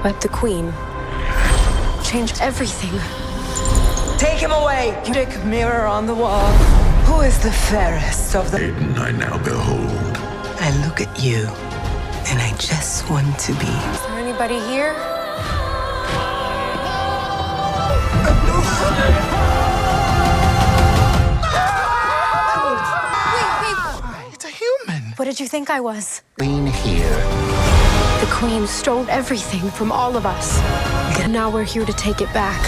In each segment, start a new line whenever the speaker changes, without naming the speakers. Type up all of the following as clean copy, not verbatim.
But the Queen changed everything.
Take him away! Magic mirror on the wall. Who is the fairest of the
Maiden I now behold.
I look at you, and I just want to be.
Is there anybody here? Wait.
It's a human.
What did you think I was?
Queen here.
The Queen stole everything from all of us. And now we're here to take it back.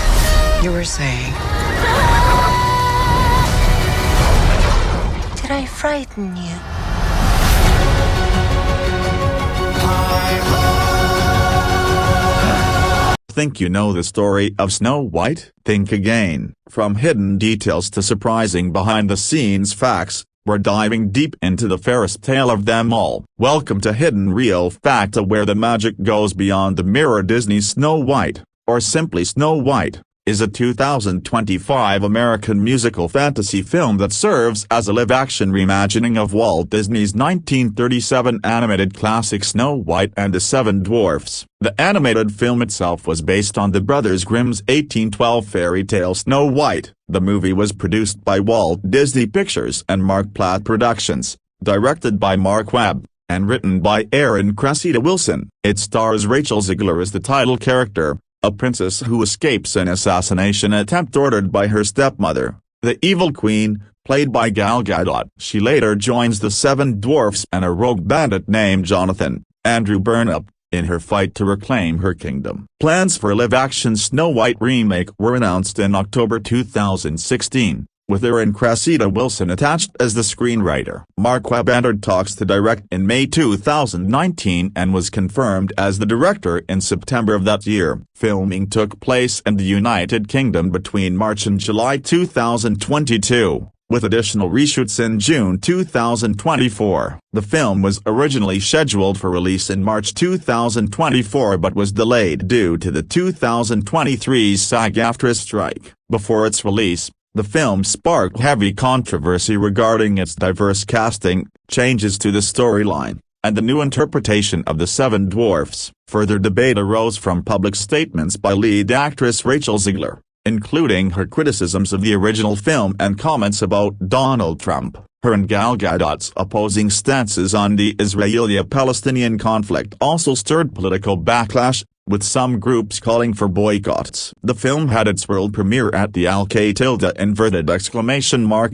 You were saying. Did I frighten you?
Think you know the story of Snow White? Think again. From hidden details to surprising behind-the-scenes facts, we're diving deep into the fairest tale of them all. Welcome to Hidden Real Facts, where the magic goes beyond the mirror. Disney's Snow White, or simply Snow White, is a 2025 American musical fantasy film that serves as a live-action reimagining of Walt Disney's 1937 animated classic Snow White and the Seven Dwarfs. The animated film itself was based on the Brothers Grimm's 1812 fairy tale Snow White. The movie was produced by Walt Disney Pictures and Mark Platt Productions, directed by Mark Webb, and written by Aaron Cressida Wilson. It stars Rachel Zegler as the title character, a princess who escapes an assassination attempt ordered by her stepmother, the evil queen, played by Gal Gadot. She later joins the Seven Dwarfs and a rogue bandit named Jonathan, Andrew Burnup, in her fight to reclaim her kingdom. Plans for a live-action Snow White remake were announced in October 2016, with Aaron Cressida Wilson attached as the screenwriter. Mark Webb entered talks to direct in May 2019 and was confirmed as the director in September of that year. Filming took place in the United Kingdom between March and July 2022, with additional reshoots in June 2024. The film was originally scheduled for release in March 2024 but was delayed due to the 2023 SAG-AFTRA strike. Before its release, the film sparked heavy controversy regarding its diverse casting, changes to the storyline, and the new interpretation of the Seven Dwarfs. Further debate arose from public statements by lead actress Rachel Zegler, including her criticisms of the original film and comments about Donald Trump. Her and Gal Gadot's opposing stances on the Israeli-Palestinian conflict also stirred political backlash, with some groups calling for boycotts. The film had its world premiere at the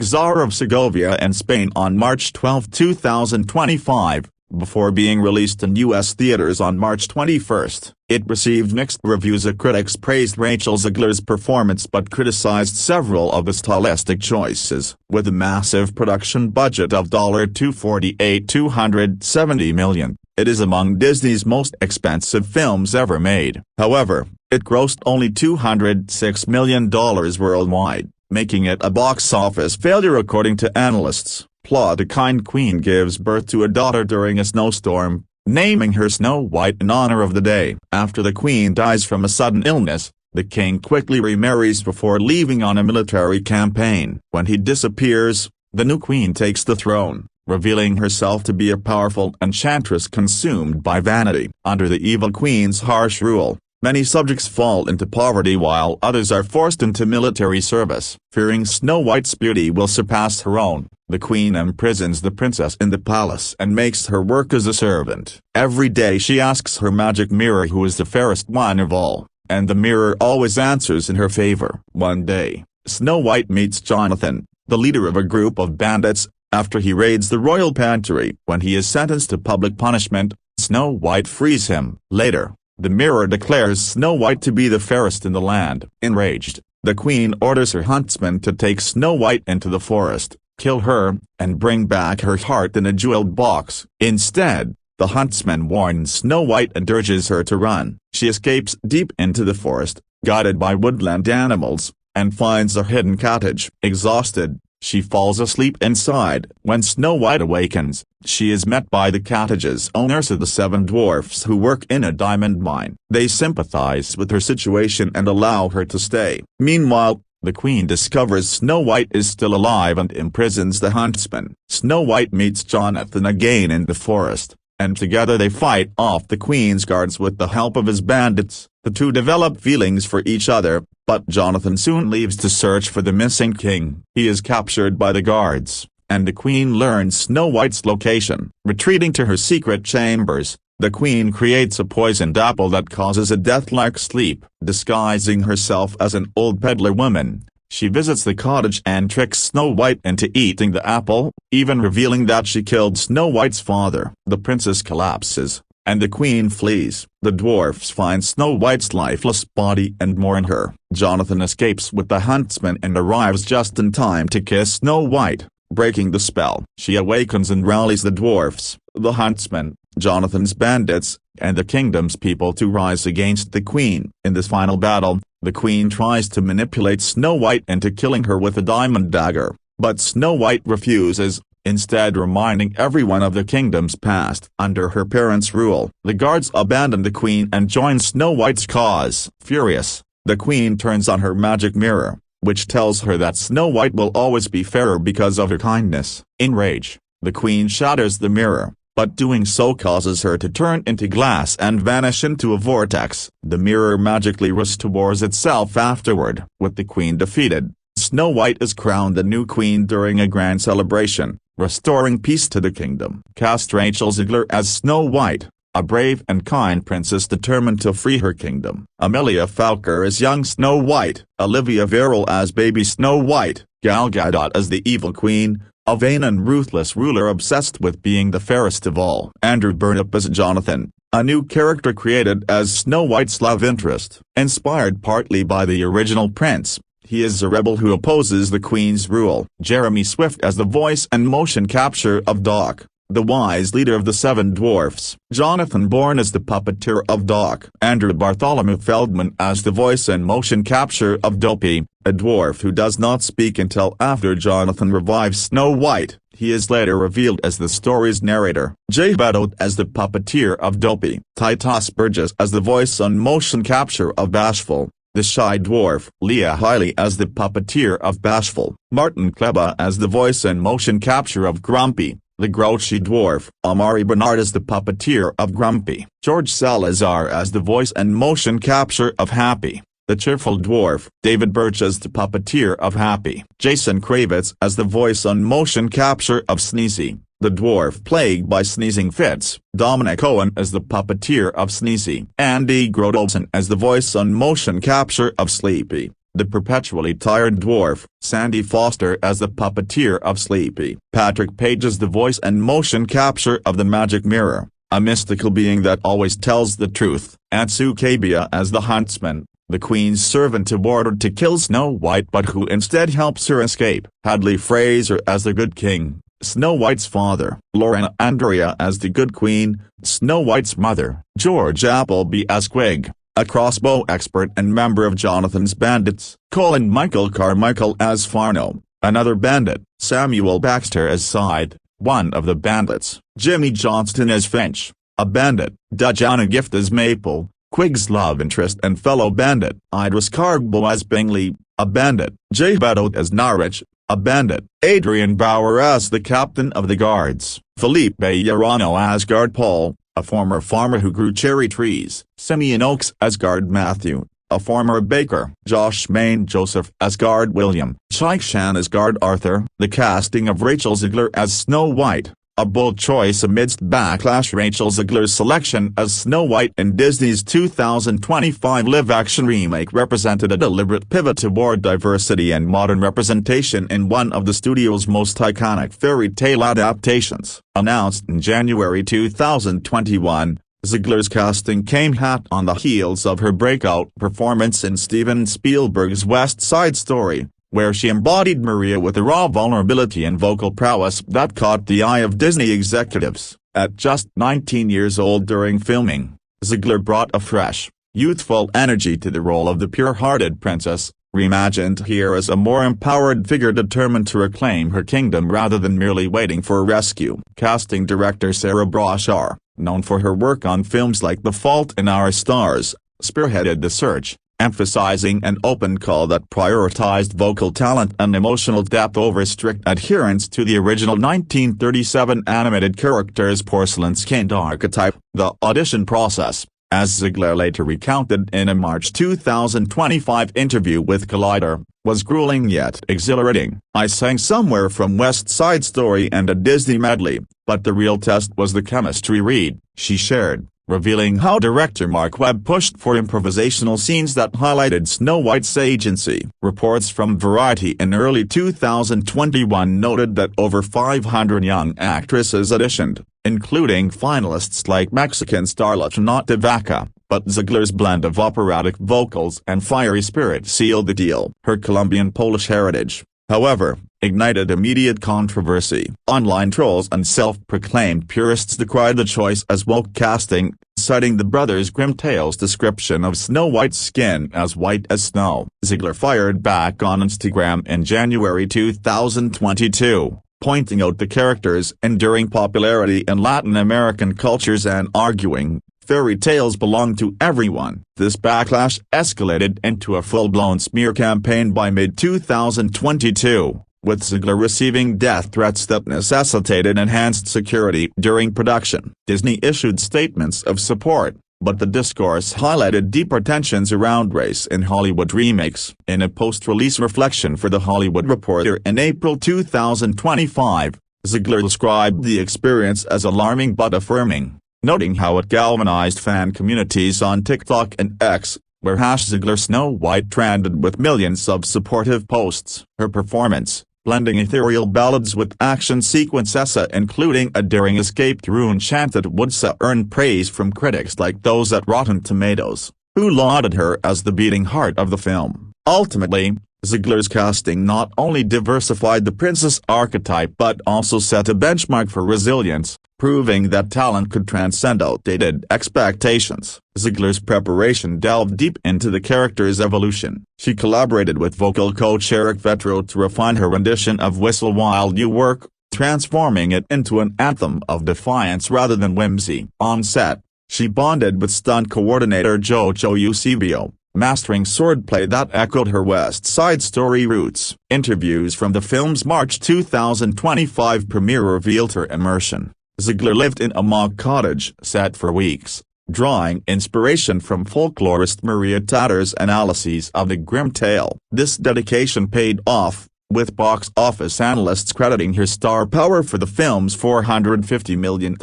Czar of Segovia in Spain on March 12, 2025, before being released in U.S. theaters on March 21. It received mixed reviews. Critics praised Rachel Zegler's performance but criticized several of the stylistic choices. With a massive production budget of $270 million, it is among Disney's most expensive films ever made. However, it grossed only $206 million worldwide, making it a box office failure according to analysts. Plot: a kind queen gives birth to a daughter during a snowstorm, naming her Snow White in honor of the day. After the queen dies from a sudden illness, the king quickly remarries before leaving on a military campaign. When he disappears, the new queen takes the throne, revealing herself to be a powerful enchantress consumed by vanity. Under the evil queen's harsh rule, many subjects fall into poverty while others are forced into military service. Fearing Snow White's beauty will surpass her own, the queen imprisons the princess in the palace and makes her work as a servant. Every day she asks her magic mirror who is the fairest one of all, and the mirror always answers in her favor. One day, Snow White meets Jonathan, the leader of a group of bandits, after he raids the royal pantry. When he is sentenced to public punishment, Snow White frees him. Later, the mirror declares Snow White to be the fairest in the land. Enraged, the queen orders her huntsman to take Snow White into the forest, kill her, and bring back her heart in a jeweled box. Instead, the huntsman warns Snow White and urges her to run. She escapes deep into the forest, guided by woodland animals, and finds a hidden cottage. Exhausted, she falls asleep inside. When Snow White awakens, she is met by the cottage's owners of the Seven Dwarfs who work in a diamond mine. They sympathize with her situation and allow her to stay. Meanwhile, the queen discovers Snow White is still alive and imprisons the huntsman. Snow White meets Jonathan again in the forest, and together they fight off the Queen's guards with the help of his bandits. The two develop feelings for each other, but Jonathan soon leaves to search for the missing king. He is captured by the guards, and the Queen learns Snow White's location. Retreating to her secret chambers, the Queen creates a poisoned apple that causes a death-like sleep. Disguising herself as an old peddler woman, she visits the cottage and tricks Snow White into eating the apple, even revealing that she killed Snow White's father. The princess collapses, and the Queen flees. The dwarfs find Snow White's lifeless body and mourn her. Jonathan escapes with the huntsman and arrives just in time to kiss Snow White, breaking the spell. She awakens and rallies the dwarfs, the huntsman, Jonathan's bandits, and the kingdom's people to rise against the Queen. In this final battle, the Queen tries to manipulate Snow White into killing her with a diamond dagger, but Snow White refuses, instead reminding everyone of the kingdom's past. Under her parents' rule, the guards abandon the Queen and join Snow White's cause. Furious, the Queen turns on her magic mirror, which tells her that Snow White will always be fairer because of her kindness. In rage, the Queen shatters the mirror, but doing so causes her to turn into glass and vanish into a vortex. The mirror magically restores itself afterward. With the Queen defeated, Snow White is crowned the new queen during a grand celebration, restoring peace to the kingdom. Cast Rachel Zegler as Snow White, a brave and kind princess determined to free her kingdom. Amelia Falker as young Snow White. Olivia Verrill as baby Snow White. Gal Gadot as the evil queen, a vain and ruthless ruler obsessed with being the fairest of all. Andrew Burnup as Jonathan, a new character created as Snow White's love interest. Inspired partly by the original prince, he is a rebel who opposes the Queen's rule. Jeremy Swift as the voice and motion capture of Doc, the wise leader of the Seven Dwarfs. Jonathan Bourne as the puppeteer of Doc. Andrew Bartholomew Feldman as the voice and motion capture of Dopey, a dwarf who does not speak until after Jonathan revives Snow White. He is later revealed as the story's narrator. Jay Gadot as the puppeteer of Dopey. Titus Burgess as the voice and motion capture of Bashful, the shy dwarf. Leah Hiley as the puppeteer of Bashful. Martin Kleba as the voice and motion capture of Grumpy, the grouchy dwarf. Amari Bernard as the puppeteer of Grumpy. George Salazar as the voice and motion capture of Happy, the cheerful dwarf. David Birch as the puppeteer of Happy. Jason Kravitz as the voice and motion capture of Sneezy, the dwarf plagued by sneezing fits. Dominic Owen as the puppeteer of Sneezy. Andy Grodolson as the voice and motion capture of Sleepy, the perpetually tired dwarf. Sandy Foster as the puppeteer of Sleepy. Patrick Page as the voice and motion capture of the Magic Mirror, a mystical being that always tells the truth. Atsu Kabia as the huntsman, the Queen's servant who ordered to kill Snow White but who instead helps her escape. Hadley Fraser as the Good King, Snow White's father. Lorena Andrea as the Good Queen, Snow White's mother. George Appleby as Quig, a crossbow expert and member of Jonathan's bandits. Colin Michael Carmichael as Farno, another bandit. Samuel Baxter as Side, one of the bandits. Jimmy Johnston as Finch, a bandit. Dajana Gift as Maple, Quig's love interest and fellow bandit. Idris Carbo as Bingley, a bandit. Jay Gadot as Norwich, a bandit. Adrian Bauer as the captain of the guards. Felipe Yarano as Guard Paul, a former farmer who grew cherry trees. Simeon Oakes as Guard Matthew, a former baker. Josh Main Joseph as Guard William. Chike Shan as Guard Arthur. The casting of Rachel Zegler as Snow White, a bold choice amidst backlash. Rachel Zegler's selection as Snow White in Disney's 2025 live-action remake represented a deliberate pivot toward diversity and modern representation in one of the studio's most iconic fairy tale adaptations. Announced in January 2021, Zegler's casting came hot on the heels of her breakout performance in Steven Spielberg's West Side Story, where she embodied Maria with a raw vulnerability and vocal prowess that caught the eye of Disney executives. At just 19 years old during filming, Zegler brought a fresh, youthful energy to the role of the pure-hearted princess, reimagined here as a more empowered figure determined to reclaim her kingdom rather than merely waiting for a rescue. Casting director Sarah Brashar, known for her work on films like The Fault in Our Stars, spearheaded the search, emphasizing an open call that prioritized vocal talent and emotional depth over strict adherence to the original 1937 animated character's porcelain-skinned archetype. The audition process, as Zegler later recounted in a March 2025 interview with Collider, was grueling yet exhilarating. "I sang somewhere from West Side Story and a Disney medley, but the real test was the chemistry read," she shared, revealing how director Mark Webb pushed for improvisational scenes that highlighted Snow White's agency. Reports from Variety in early 2021 noted that over 500 young actresses auditioned, including finalists like Mexican starlet Nata Vaca, but Zegler's blend of operatic vocals and fiery spirit sealed the deal. Her Colombian-Polish heritage, however, ignited immediate controversy. Online trolls and self-proclaimed purists decried the choice as woke casting, citing the brothers' grim tales description of Snow White's skin as white as snow. Zegler fired back on Instagram in January 2022, pointing out the character's enduring popularity in Latin American cultures and arguing, "Fairy tales belong to everyone." This backlash escalated into a full-blown smear campaign by mid-2022, with Zegler receiving death threats that necessitated enhanced security during production. Disney issued statements of support, but the discourse highlighted deeper tensions around race in Hollywood remakes. In a post-release reflection for The Hollywood Reporter in April 2025, Zegler described the experience as alarming but affirming, noting how it galvanized fan communities on TikTok and X, where #Zegler Snow White trended with millions of supportive posts. Her performance, blending ethereal ballads with action sequences including a daring escape through enchanted woods, earned praise from critics like those at Rotten Tomatoes, who lauded her as the beating heart of the film. Ultimately, Zegler's casting not only diversified the princess archetype but also set a benchmark for resilience, proving that talent could transcend outdated expectations. Zegler's preparation delved deep into the character's evolution. She collaborated with vocal coach Eric Vetro to refine her rendition of Whistle While You Work, transforming it into an anthem of defiance rather than whimsy. On set, she bonded with stunt coordinator Jojo Eusebio, mastering swordplay that echoed her West Side Story roots. Interviews from the film's March 2025 premiere revealed her immersion. Zegler lived in a mock cottage set for weeks, drawing inspiration from folklorist Maria Tatter's analyses of the grim tale. This dedication paid off, with box office analysts crediting her star power for the film's $450 million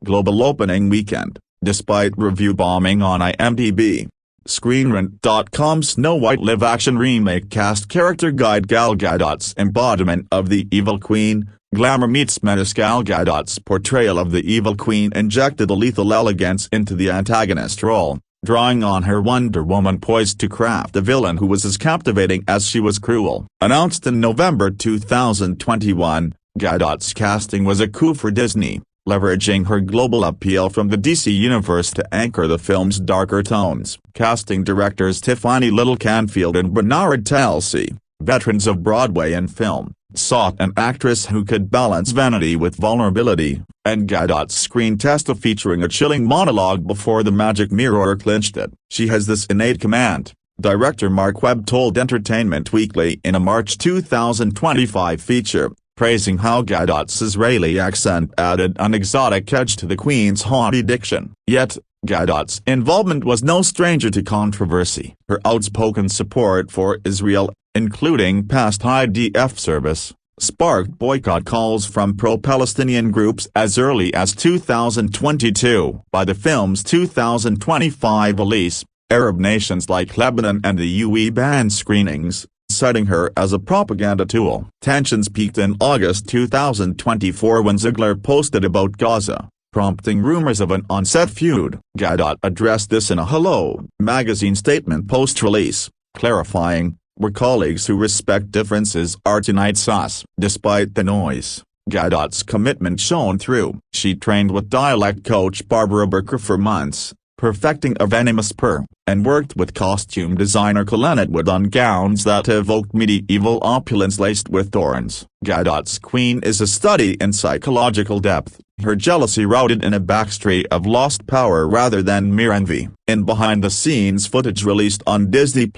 global opening weekend, despite review bombing on IMDb. ScreenRant.com's Snow White live-action remake cast character guide Gal Gadot's embodiment of the Evil Queen. Glamour meets menace. Gal Gadot's portrayal of the Evil Queen injected a lethal elegance into the antagonist role, drawing on her Wonder Woman poised to craft a villain who was as captivating as she was cruel. Announced in November 2021, Gadot's casting was a coup for Disney, leveraging her global appeal from the DC universe to anchor the film's darker tones. Casting directors Tiffany Little Canfield and Bernard Talsey, veterans of Broadway and film, sought an actress who could balance vanity with vulnerability, and Gadot's screen test featuring a chilling monologue before the magic mirror clinched it. "She has this innate command," director Mark Webb told Entertainment Weekly in a March 2025 feature, praising how Gadot's Israeli accent added an exotic edge to the Queen's haughty diction. Yet, Gadot's involvement was no stranger to controversy. Her outspoken support for Israel, including past IDF service, sparked boycott calls from pro-Palestinian groups as early as 2022. By the film's 2025 release, Arab nations like Lebanon and the UAE banned screenings, citing her as a propaganda tool. Tensions peaked in August 2024 when Zegler posted about Gaza, prompting rumors of an on-set feud. Gadot addressed this in a Hello magazine statement post-release, clarifying, "We're colleagues who respect differences are tonight's us." Despite the noise, Gadot's commitment shone through. She trained with dialect coach Barbara Burker for months, perfecting a venomous purr, and worked with costume designer Colette Wood on gowns that evoked medieval opulence laced with thorns. Gadot's Queen is a study in psychological depth, her jealousy rooted in a backstory of lost power rather than mere envy. In behind-the-scenes footage released on Disney+,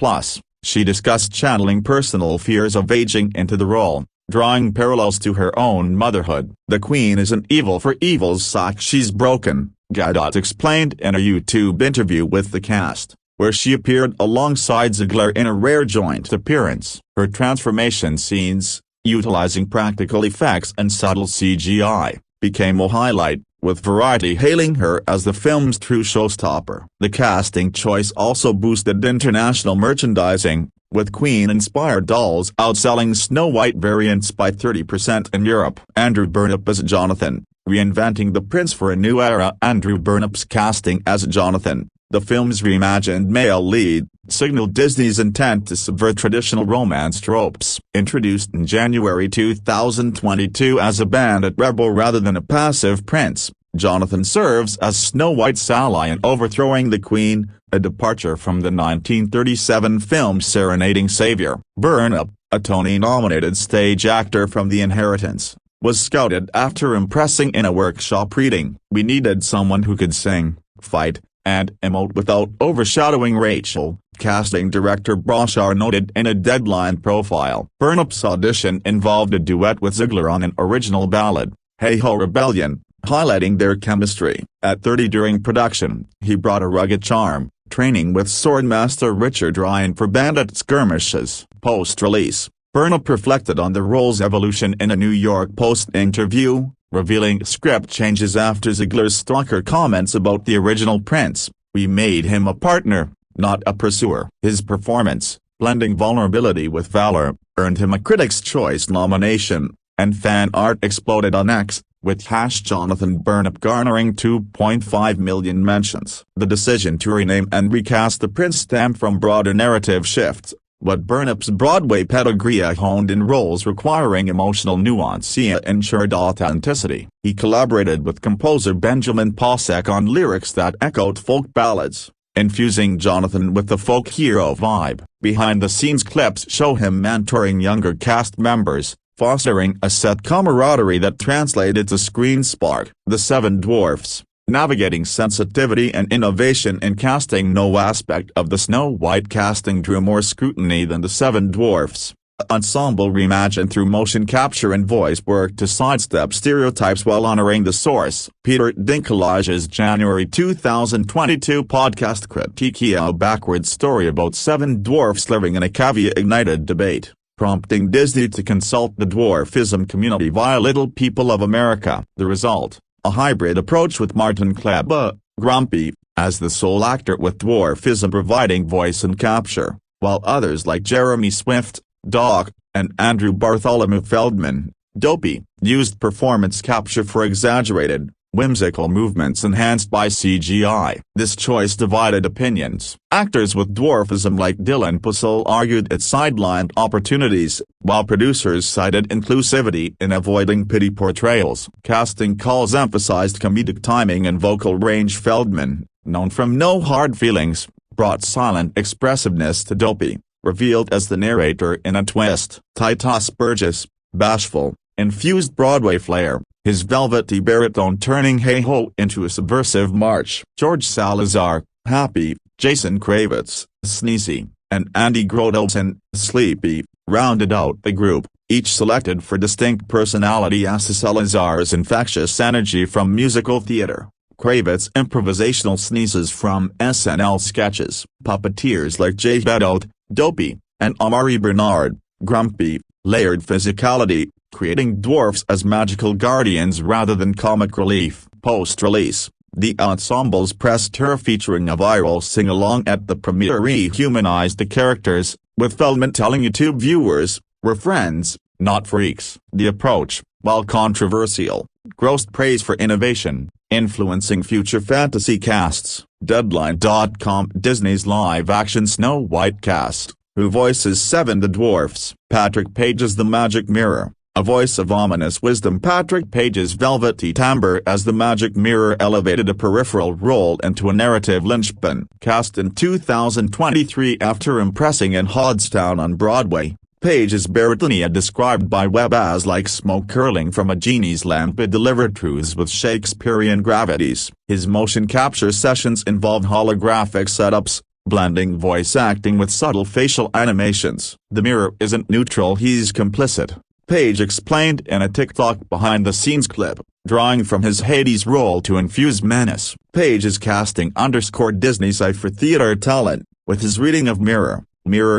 she discussed channeling personal fears of aging into the role, drawing parallels to her own motherhood. "The Queen isn't evil for evil's sake, she's broken," Gadot explained in a YouTube interview with the cast, where she appeared alongside Zegler in a rare joint appearance. Her transformation scenes, utilizing practical effects and subtle CGI, became a highlight, with Variety hailing her as the film's true showstopper. The casting choice also boosted international merchandising, with Queen-inspired dolls outselling Snow White variants by 30% in Europe. Andrew Burnap as Jonathan, reinventing the prince for a new era. Andrew Burnap's casting as Jonathan, the film's reimagined male lead, signaled Disney's intent to subvert traditional romance tropes. Introduced in January 2022 as a bandit rebel rather than a passive prince, Jonathan serves as Snow White's ally in overthrowing the Queen, a departure from the 1937 film Serenading Savior. Burnap, a Tony-nominated stage actor from The Inheritance, was scouted after impressing in a workshop reading. "We needed someone who could sing, fight, and emote without overshadowing Rachel," casting director Broshar noted in a Deadline profile. Burnap's audition involved a duet with Zegler on an original ballad, Hey Ho Rebellion, highlighting their chemistry. At 30 during production, he brought a rugged charm, training with Swordmaster Richard Ryan for bandit skirmishes. Post-release, Burnap reflected on the role's evolution in a New York Post interview, revealing script changes after Zegler's stalker comments about the original prince. "We made him a partner, not a pursuer." His performance, blending vulnerability with valor, earned him a Critics' Choice nomination, and fan art exploded on X, with #Jonathan Burnap garnering 2.5 million mentions. The decision to rename and recast the prince stemmed from broader narrative shifts, but Burnap's Broadway pedigree honed in roles requiring emotional nuance ensured authenticity. He collaborated with composer Benjamin Posek on lyrics that echoed folk ballads, infusing Jonathan with the folk hero vibe. Behind-the-scenes clips show him mentoring younger cast members, fostering a set camaraderie that translated to screen spark. The Seven Dwarfs, navigating sensitivity and innovation in casting. No aspect of the Snow White casting drew more scrutiny than the Seven Dwarfs. Ensemble reimagined through motion capture and voice work to sidestep stereotypes while honoring the source. Peter Dinklage's January 2022 podcast critique a backward story about seven dwarfs living in a caveat ignited debate, prompting Disney to consult the dwarfism community via Little People of America. The result, a hybrid approach with Martin Kleba, Grumpy, as the sole actor with dwarfism providing voice and capture, while others like Jeremy Swift, Doc, and Andrew Bartholomew Feldman, Dopey, used performance capture for exaggerated, whimsical movements enhanced by CGI. This choice divided opinions. Actors with dwarfism like Dylan Puzzle argued it sidelined opportunities, while producers cited inclusivity in avoiding pity portrayals. Casting calls emphasized comedic timing and vocal range. Feldman, known from No Hard Feelings, brought silent expressiveness to Dopey, revealed as the narrator in a twist. Titus Burgess, bashful, infused Broadway flair, his velvety baritone turning Hey Ho into a subversive march. George Salazar, happy, Jason Kravitz, sneezy, and Andy Grodosen, sleepy, rounded out the group, each selected for distinct personality. As Salazar's infectious energy from musical theater, Kravitz' improvisational sneezes from SNL sketches, puppeteers like Jay Gadot, Dopey, and Amari Bernard, Grumpy, layered physicality, creating dwarfs as magical guardians rather than comic relief. Post-release, the ensemble's press tour featuring a viral sing-along at the premiere rehumanized the characters, with Feldman telling YouTube viewers, "We're friends, not freaks." The approach, while controversial, grossed praise for innovation, influencing future fantasy casts. Deadline.com Disney's live-action Snow White cast, who voices Seven the Dwarfs. Patrick Page as the Magic Mirror, a voice of ominous wisdom. Patrick Page's velvety timbre as the Magic Mirror elevated a peripheral role into a narrative linchpin. Cast in 2023 after impressing in Hoddstown on Broadway, Page's Baritania, described by Webb as like smoke curling from a genie's lamp, it delivered truths with Shakespearean gravities. His motion capture sessions involved holographic setups, blending voice acting with subtle facial animations. The mirror isn't neutral, he's complicit, Page explained in a TikTok behind-the-scenes clip, drawing from his Hades role to infuse menace. Page is casting _Disney site for theater talent, with his reading of Mirror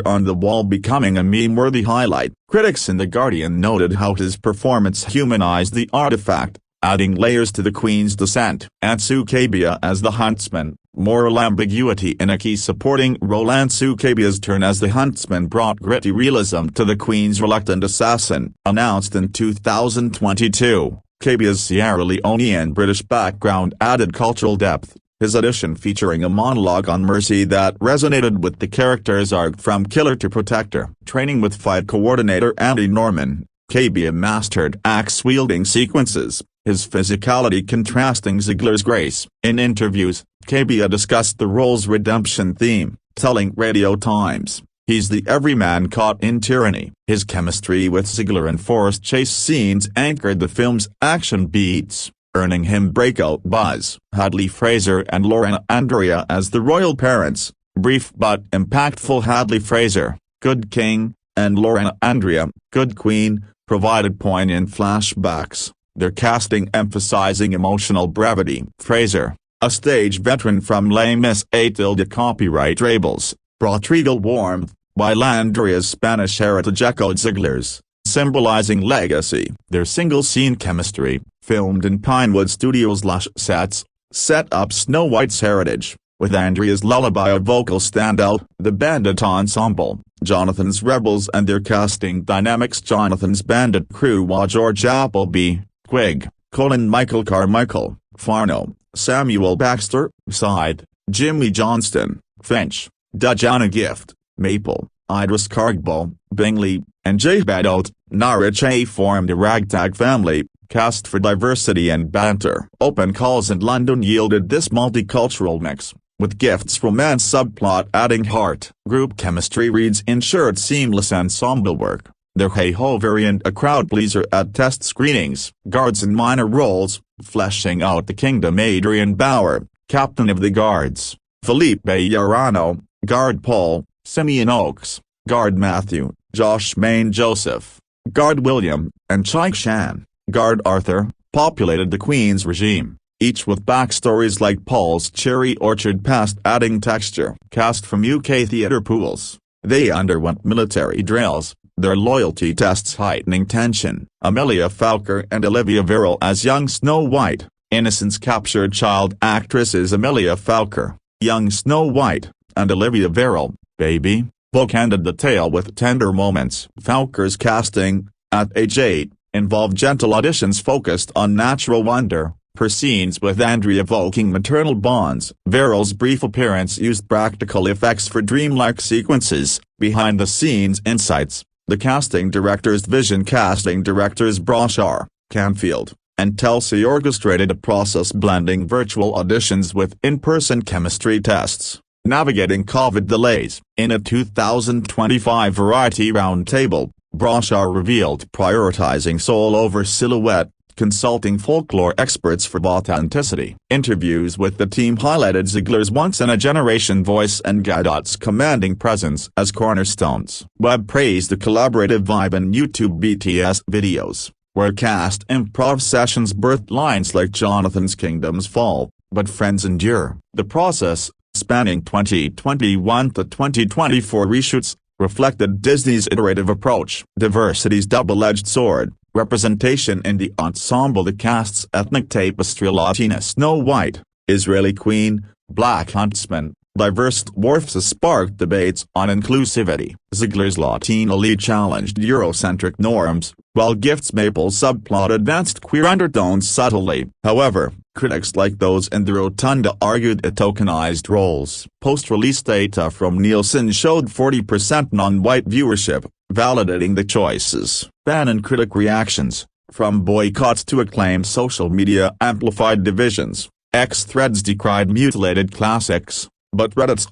on the Wall becoming a meme-worthy highlight. Critics in The Guardian noted how his performance humanized the artifact, adding layers to the Queen's descent. Antsukabia as the Huntsman, moral ambiguity in a key supporting role. Antsukabia's turn as the Huntsman brought gritty realism to the Queen's reluctant assassin. Announced in 2022, Kabia's Sierra Leonean British background added cultural depth, his audition featuring a monologue on mercy that resonated with the character's arc from killer to protector. Training with fight coordinator Andy Norman, Kabia mastered axe-wielding sequences, his physicality contrasting Zegler's grace. In interviews, Kabia discussed the role's redemption theme, telling Radio Times, "He's the everyman caught in tyranny." His chemistry with Zegler and forest chase scenes anchored the film's action beats, earning him breakout buzz. Hadley Fraser and Lorena Andrea as the royal parents, brief but impactful. Hadley Fraser, Good King, and Lorena Andrea, Good Queen, provided poignant flashbacks, their casting emphasizing emotional brevity. Fraser, a stage veteran from Les Mis @ copyright labels, brought regal warmth, while Andrea's Spanish heritage echoed Zegler's, symbolizing legacy. Their single-scene chemistry, filmed in Pinewood Studios' lush sets, set up Snow White's heritage, with Andrea's lullaby a vocal standout. The Bandit Ensemble, Jonathan's Rebels and their casting dynamics. Jonathan's Bandit crew were George Appleby, Quig, Colin Michael Carmichael, Farno, Samuel Baxter, Side, Jimmy Johnston, Finch, Dajana Gift, Maple, Idris Cargbo, Bingley, and Jay Gadot. Norwich A formed a ragtag family, cast for diversity and banter. Open calls in London yielded this multicultural mix, with Gift's romance subplot adding heart. Group chemistry reads ensured seamless ensemble work, their Hey-Ho variant a crowd pleaser at test screenings. Guards in minor roles, fleshing out the kingdom. Adrian Bauer, Captain of the Guards, Felipe Yarano, Guard Paul, Simeon Oakes, Guard Matthew, Josh Main Joseph, Guard William, and Chai Shan, Guard Arthur, populated the Queen's regime, each with backstories like Paul's cherry orchard past adding texture. Cast from UK theatre pools, they underwent military drills, their loyalty tests heightening tension. Amelia Fowker and Olivia Verrill as young Snow White. Innocence captured child actresses Amelia Fowker, young Snow White, and Olivia Verrill, Baby, bookended the tale with tender moments. Fowker's casting, at age 8, involved gentle auditions focused on natural wonder, her scenes with Andrea evoking maternal bonds. Verrill's brief appearance used practical effects for dreamlike sequences. Behind-the-scenes insights, the casting director's vision. Casting directors Broshar, Canfield, and Telsey orchestrated a process blending virtual auditions with in-person chemistry tests, navigating COVID delays. In a 2025 Variety Roundtable, Broshar revealed prioritizing soul over silhouette, consulting folklore experts for authenticity. Interviews with the team highlighted Zegler's once-in-a-generation voice and Gadot's commanding presence as cornerstones. Webb praised the collaborative vibe in YouTube BTS videos, where cast improv sessions birthed lines like Jonathan's kingdoms fall, but friends endure. The process, spanning 2021 to 2024 reshoots, reflected Disney's iterative approach. Diversity's double-edged sword, representation in the ensemble. The cast's ethnic tapestry: Latina Snow White, Israeli Queen, Black Huntsman, diverse dwarfs sparked debates on inclusivity. Zegler's Latino lead challenged Eurocentric norms, while Gift's Maple subplot advanced queer undertones subtly. However, critics like those in the Rotunda argued it tokenized roles. Post-release data from Nielsen showed 40% non-white viewership, validating the choices. Fan and critic reactions, from boycotts to acclaim. Social media amplified divisions. X threads decried mutilated classics, but Reddit's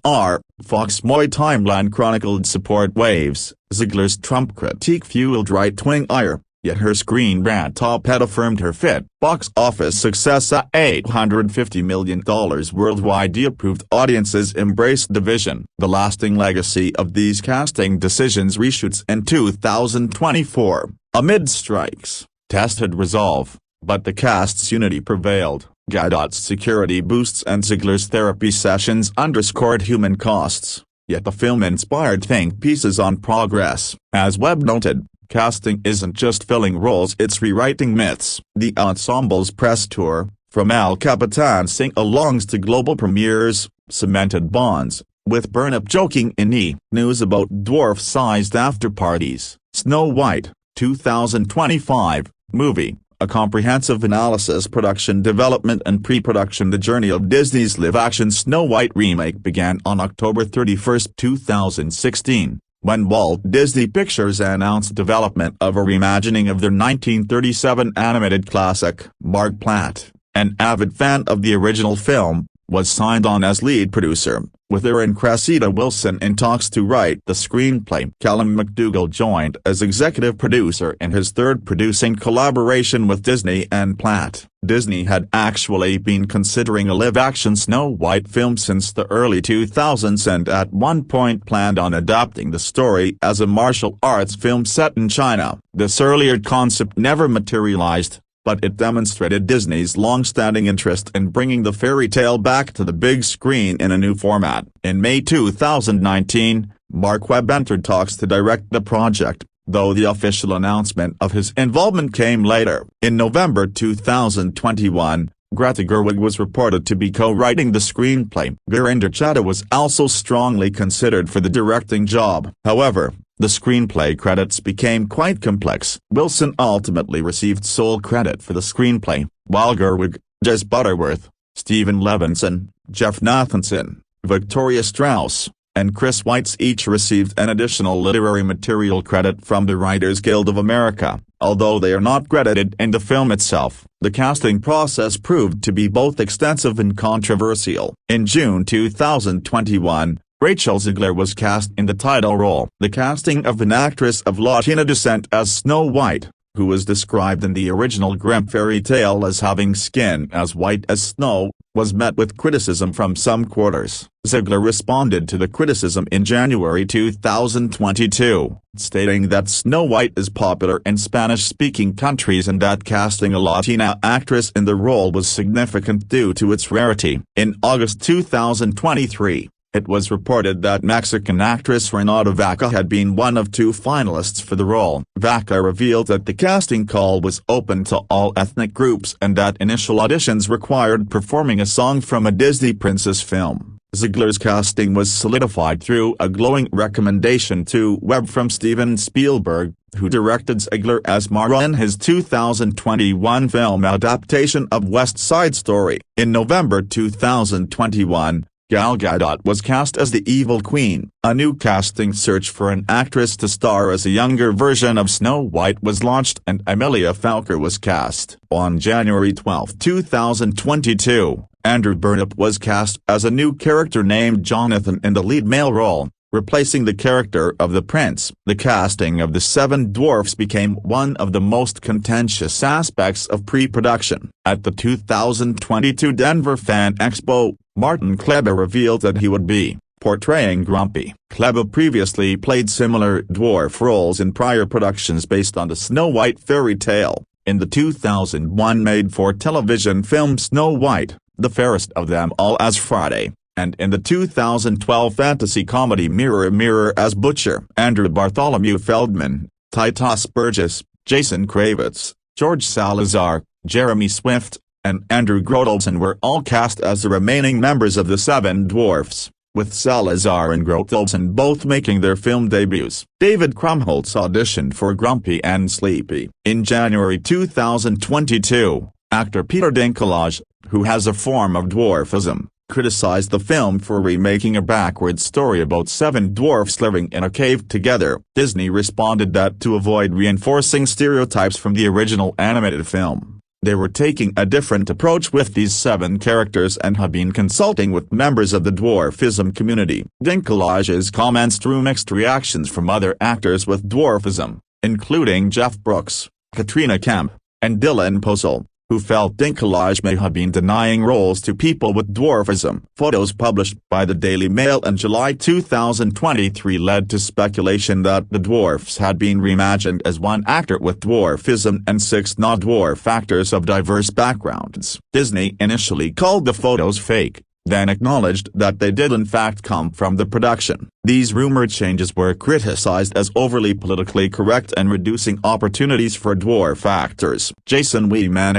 Fox Moy timeline chronicled support waves. Zegler's Trump critique fueled right-wing ire, yet her Screen Rant op-ed affirmed her fit. Box office success at $850 million worldwide. Approved audiences embraced division. The lasting legacy of these casting decisions reshoots in 2024. Amid strikes, tested resolve, but the cast's unity prevailed. Gadot's security boosts and Zegler's therapy sessions underscored human costs, yet the film inspired think pieces on progress. As Webb noted, casting isn't just filling roles, it's rewriting myths. The ensemble's press tour, from Al Capitan sing-alongs to global premieres, cemented bonds, with Burnap joking in news about dwarf-sized after-parties. Snow White, 2025, movie. A comprehensive analysis, production development and pre-production. The journey of Disney's live-action Snow White remake began on October 31, 2016, when Walt Disney Pictures announced development of a reimagining of their 1937 animated classic. Mark Platt, an avid fan of the original film, was signed on as lead producer, with Erin Cressida Wilson in talks to write the screenplay. Callum McDougall joined as executive producer in his third producing collaboration with Disney and Platt. Disney had actually been considering a live-action Snow White film since the early 2000s and at one point planned on adapting the story as a martial arts film set in China. This earlier concept never materialized, but it demonstrated Disney's long-standing interest in bringing the fairy tale back to the big screen in a new format. In May 2019, Mark Webb entered talks to direct the project, though the official announcement of his involvement came later. In November 2021, Greta Gerwig was reported to be co-writing the screenplay. Gurinder Chadha was also strongly considered for the directing job. However, the screenplay credits became quite complex. Wilson ultimately received sole credit for the screenplay, while Gerwig, Jez Butterworth, Stephen Levinson, Jeff Nathanson, Victoria Strauss, and Chris Weitz each received an additional literary material credit from the Writers Guild of America, although they are not credited in the film itself. The casting process proved to be both extensive and controversial. In June 2021, Rachel Zegler was cast in the title role. The casting of an actress of Latina descent as Snow White, who was described in the original Grimm fairy tale as having skin as white as snow, was met with criticism from some quarters. Zegler responded to the criticism in January 2022, stating that Snow White is popular in Spanish-speaking countries and that casting a Latina actress in the role was significant due to its rarity. In August 2023, it was reported that Mexican actress Renata Vaca had been one of two finalists for the role. Vaca revealed that the casting call was open to all ethnic groups and that initial auditions required performing a song from a Disney princess film. Zegler's casting was solidified through a glowing recommendation to Webb from Steven Spielberg, who directed Zegler as Mara in his 2021 film adaptation of West Side Story. In November 2021, Gal Gadot was cast as the Evil Queen. A new casting search for an actress to star as a younger version of Snow White was launched and Emilia Foulker was cast. On January 12, 2022, Andrew Burnap was cast as a new character named Jonathan in the lead male role, replacing the character of the prince. The casting of the Seven Dwarfs became one of the most contentious aspects of pre-production. At the 2022 Denver Fan Expo, Martin Kleba revealed that he would be portraying Grumpy. Kleba previously played similar dwarf roles in prior productions based on the Snow White fairy tale. In the 2001 made-for-television film Snow White, the fairest of them all as Friday, and in the 2012 fantasy comedy Mirror Mirror as Butcher. Andrew Bartholomew Feldman, Titus Burgess, Jason Kravitz, George Salazar, Jeremy Swift, and Andrew Grotelson were all cast as the remaining members of the Seven Dwarfs, with Salazar and Grotelson both making their film debuts. David Krumholtz auditioned for Grumpy and Sleepy. In January 2022, actor Peter Dinklage, who has a form of dwarfism, criticized the film for remaking a backwards story about seven dwarfs living in a cave together. Disney responded that to avoid reinforcing stereotypes from the original animated film, They were taking a different approach with these 7 characters and have been consulting with members of the dwarfism community. Dinklage's comments drew mixed reactions from other actors with dwarfism, including Jeff Brooks, Katrina Kemp, and Dylan Posel, who felt Dinklage may have been denying roles to people with dwarfism. Photos published by the Daily Mail in July 2023 led to speculation that the dwarfs had been reimagined as 1 actor with dwarfism and 6 non-dwarf actors of diverse backgrounds. Disney initially called the photos fake, then acknowledged that they did in fact come from the production. These rumored changes were criticized as overly politically correct and reducing opportunities for dwarf actors. Jason Weeman_A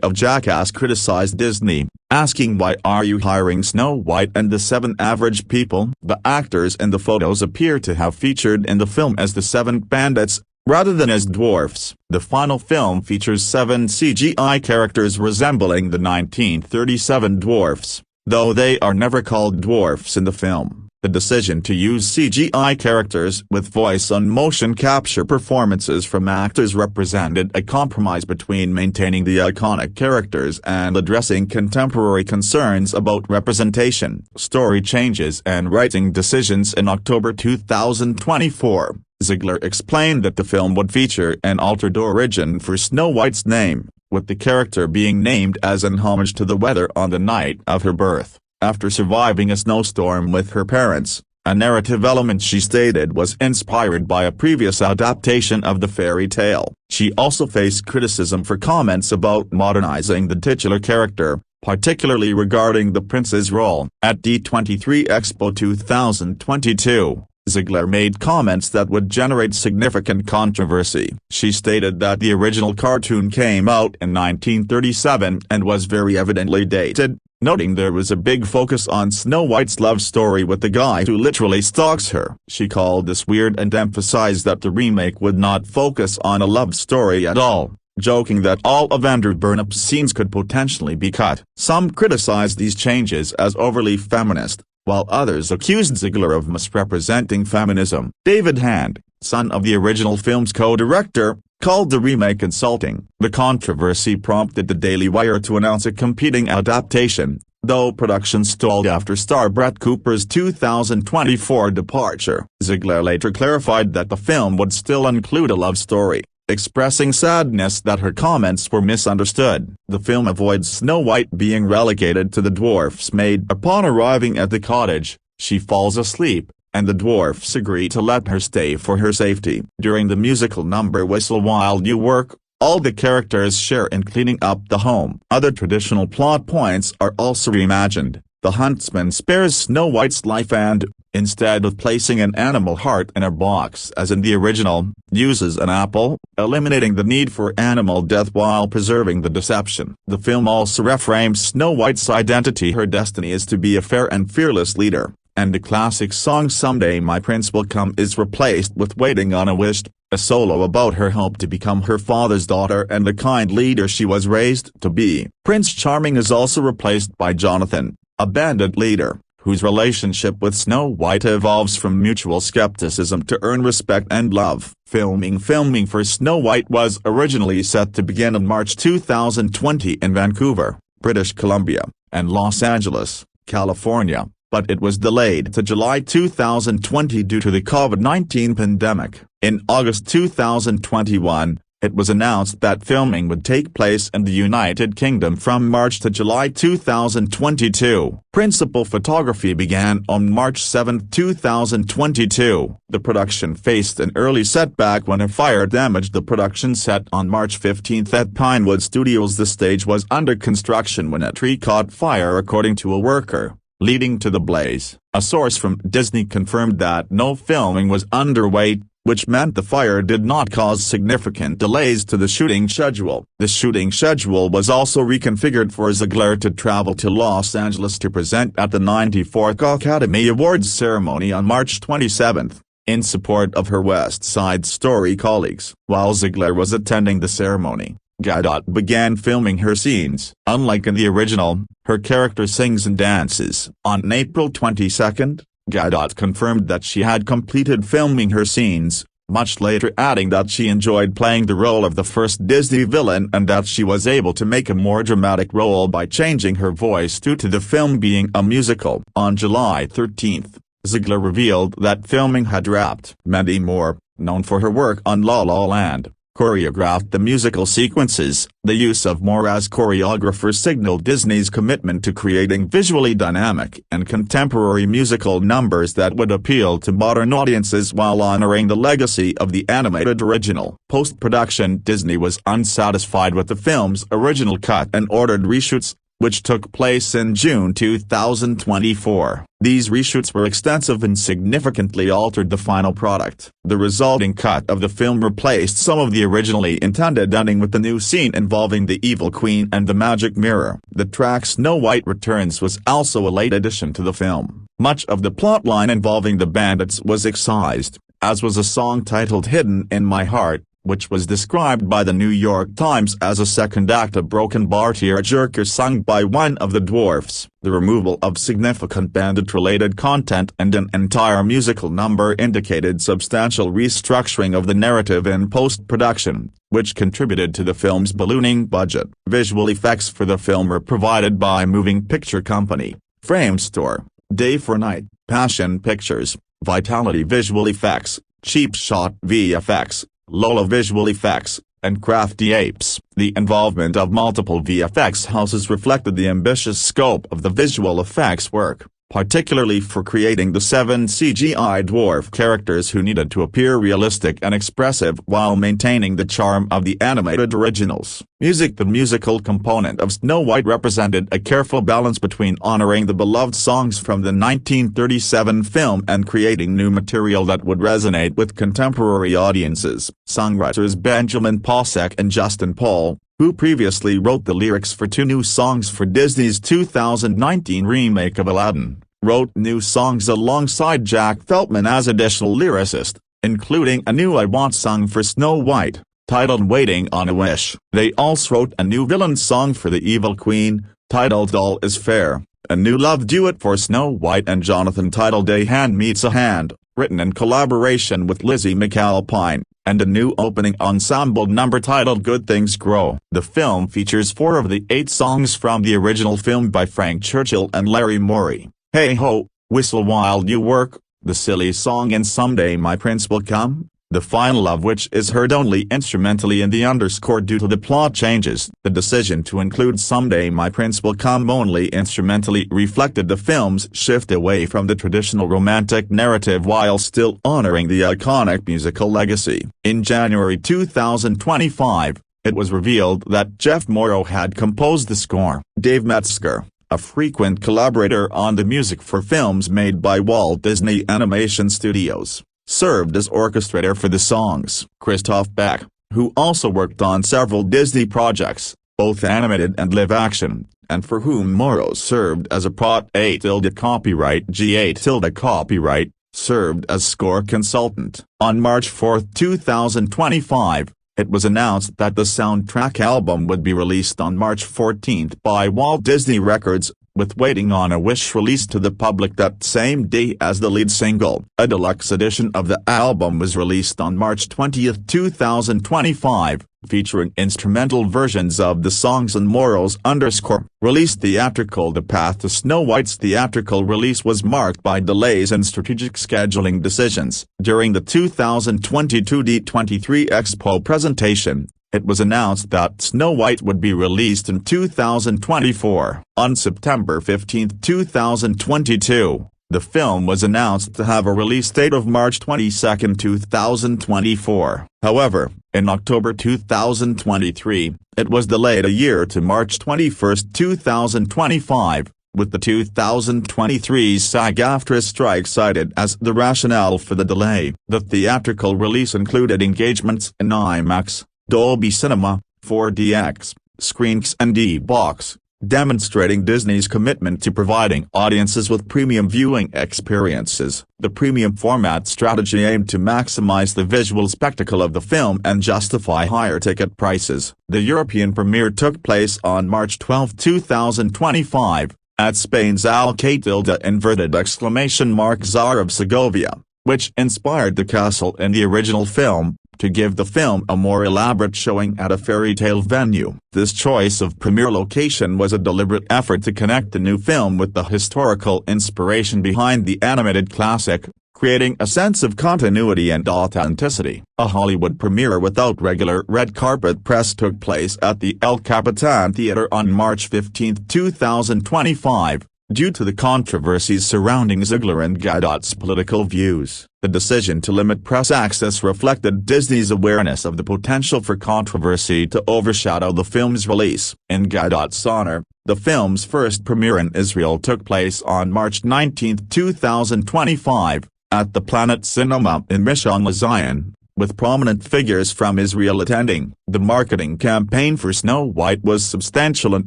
of Jackass criticized Disney, asking why are you hiring Snow White and the 7 average people? The actors in the photos appear to have featured in the film as the 7 bandits, rather than as dwarfs. The final film features 7 CGI characters resembling the 1937 dwarfs, though they are never called dwarfs in the film. The decision to use CGI characters with voice-on motion capture performances from actors represented a compromise between maintaining the iconic characters and addressing contemporary concerns about representation, story changes and writing decisions. In October 2024, Zegler explained that the film would feature an altered origin for Snow White's name, with the character being named as an homage to the weather on the night of her birth. After surviving a snowstorm with her parents, a narrative element she stated was inspired by a previous adaptation of the fairy tale. She also faced criticism for comments about modernizing the titular character, particularly regarding the prince's role. At D23 Expo 2022, Zegler made comments that would generate significant controversy. She stated that the original cartoon came out in 1937 and was very evidently dated, noting there was a big focus on Snow White's love story with the guy who literally stalks her. She called this weird and emphasized that the remake would not focus on a love story at all, joking that all of Andrew Burnap's scenes could potentially be cut. Some criticized these changes as overly feminist, while others accused Zegler of misrepresenting feminism. David Hand, son of the original film's co-director, called the remake insulting. The controversy prompted the Daily Wire to announce a competing adaptation, though production stalled after star Brett Cooper's 2024 departure. Zegler later clarified that the film would still include a love story, expressing sadness that her comments were misunderstood. The film avoids Snow White being relegated to the dwarf's maid. Upon arriving at the cottage, she falls asleep, and the dwarfs agree to let her stay for her safety. During the musical number Whistle While You Work, all the characters share in cleaning up the home. Other traditional plot points are also reimagined. The huntsman spares Snow White's life and, instead of placing an animal heart in a box as in the original, uses an apple, eliminating the need for animal death while preserving the deception. The film also reframes Snow White's identity. Her destiny is to be a fair and fearless leader, and the classic song Someday My Prince Will Come is replaced with Waiting on a Wish, a solo about her hope to become her father's daughter and the kind leader she was raised to be. Prince Charming is also replaced by Jonathan, a bandit leader, whose relationship with Snow White evolves from mutual skepticism to earn respect and love. Filming for Snow White was originally set to begin in March 2020 in Vancouver, British Columbia, and Los Angeles, California, but it was delayed to July 2020 due to the COVID-19 pandemic. In August 2021, it was announced that filming would take place in the United Kingdom from March to July 2022. Principal photography began on March 7, 2022. The production faced an early setback when a fire damaged the production set on March 15 at Pinewood Studios. The stage was under construction when a tree caught fire, according to a worker, leading to the blaze. A source from Disney confirmed that no filming was underway, which meant the fire did not cause significant delays to the shooting schedule. The shooting schedule was also reconfigured for Zegler to travel to Los Angeles to present at the 94th Academy Awards ceremony on March 27, in support of her West Side Story colleagues. While Zegler was attending the ceremony, Gadot began filming her scenes. Unlike in the original, her character sings and dances. On April 22, Gadot confirmed that she had completed filming her scenes, much later adding that she enjoyed playing the role of the first Disney villain and that she was able to make a more dramatic role by changing her voice due to the film being a musical. On July 13, Zegler revealed that filming had wrapped. Mandy Moore, known for her work on La La Land, choreographed the musical sequences. The use of Moore as choreographer signaled Disney's commitment to creating visually dynamic and contemporary musical numbers that would appeal to modern audiences while honoring the legacy of the animated original. Post-production, Disney was unsatisfied with the film's original cut and ordered reshoots, which took place in June 2024. These reshoots were extensive and significantly altered the final product. The resulting cut of the film replaced some of the originally intended ending with the new scene involving the Evil Queen and the Magic Mirror. The track Snow White Returns was also a late addition to the film. Much of the plotline involving the bandits was excised, as was a song titled Hidden in My Heart, which was described by the New York Times as a second act of broken bar tearjerker sung by one of the dwarfs. The removal of significant bandit-related content and an entire musical number indicated substantial restructuring of the narrative in post-production, which contributed to the film's ballooning budget. Visual effects for the film were provided by Moving Picture Company, Frame Store, Day for Night, Passion Pictures, Vitality Visual Effects, Cheap Shot VFX, Lola Visual Effects, and Crafty Apes. The involvement of multiple VFX houses reflected the ambitious scope of the visual effects work, particularly for creating the 7 CGI dwarf characters who needed to appear realistic and expressive while maintaining the charm of the animated originals. Music. The musical component of Snow White represented a careful balance between honoring the beloved songs from the 1937 film and creating new material that would resonate with contemporary audiences. Songwriters Benjamin Pasek and Justin Paul, who previously wrote the lyrics for 2 new songs for Disney's 2019 remake of Aladdin, wrote new songs alongside Jack Feltman as additional lyricist, including a new I Want song for Snow White, titled Waiting on a Wish. They also wrote a new villain song for the Evil Queen, titled All Is Fair, a new love duet for Snow White and Jonathan titled A Hand Meets a Hand, written in collaboration with Lizzie McAlpine, and a new opening ensemble number titled Good Things Grow. The film features 4 of the 8 songs from the original film by Frank Churchill and Larry Morey. Hey Ho, Whistle While You Work, the silly song and Someday My Prince Will Come, the final of which is heard only instrumentally in the underscore due to the plot changes. The decision to include Someday My Prince Will Come only instrumentally reflected the film's shift away from the traditional romantic narrative while still honoring the iconic musical legacy. In January 2025, it was revealed that Jeff Morrow had composed the score. Dave Metzger, a frequent collaborator on the music for films made by Walt Disney Animation Studios, served as orchestrator for the songs. Christoph Beck, who also worked on several Disney projects, both animated and live-action, and for whom Morrow served as a Prot A copyright G8 copyright, served as score consultant. On March 4, 2025, it was announced that the soundtrack album would be released on March 14 by Walt Disney Records, with Waiting on a Wish released to the public that same day as the lead single. A deluxe edition of the album was released on March 20, 2025, featuring instrumental versions of the songs and Morrow's underscore released theatrical. The path to Snow White's theatrical release was marked by delays and strategic scheduling decisions. During the 2022 D23 Expo presentation, it was announced that Snow White would be released in 2024. On September 15, 2022, the film was announced to have a release date of March 22, 2024. However, in October 2023, it was delayed a year to March 21, 2025, with the 2023 SAG-AFTRA strike cited as the rationale for the delay. The theatrical release included engagements in IMAX, Dolby Cinema, 4DX, ScreenX and D-Box, demonstrating Disney's commitment to providing audiences with premium viewing experiences. The premium format strategy aimed to maximize the visual spectacle of the film and justify higher ticket prices. The European premiere took place on March 12, 2025, at Spain's Alcalá de Henares of Segovia. which inspired the castle in the original film, to give the film a more elaborate showing at a fairy tale venue. This choice of premiere location was a deliberate effort to connect the new film with the historical inspiration behind the animated classic, creating a sense of continuity and authenticity. A Hollywood premiere without regular red carpet press took place at the El Capitan Theater on March 15, 2025. Due to the controversies surrounding Zegler and Gadot's political views, the decision to limit press access reflected Disney's awareness of the potential for controversy to overshadow the film's release. In Gadot's honor, the film's first premiere in Israel took place on March 19, 2025, at the Planet Cinema in Rishon LeZion, with prominent figures from Israel attending. The marketing campaign for Snow White was substantial and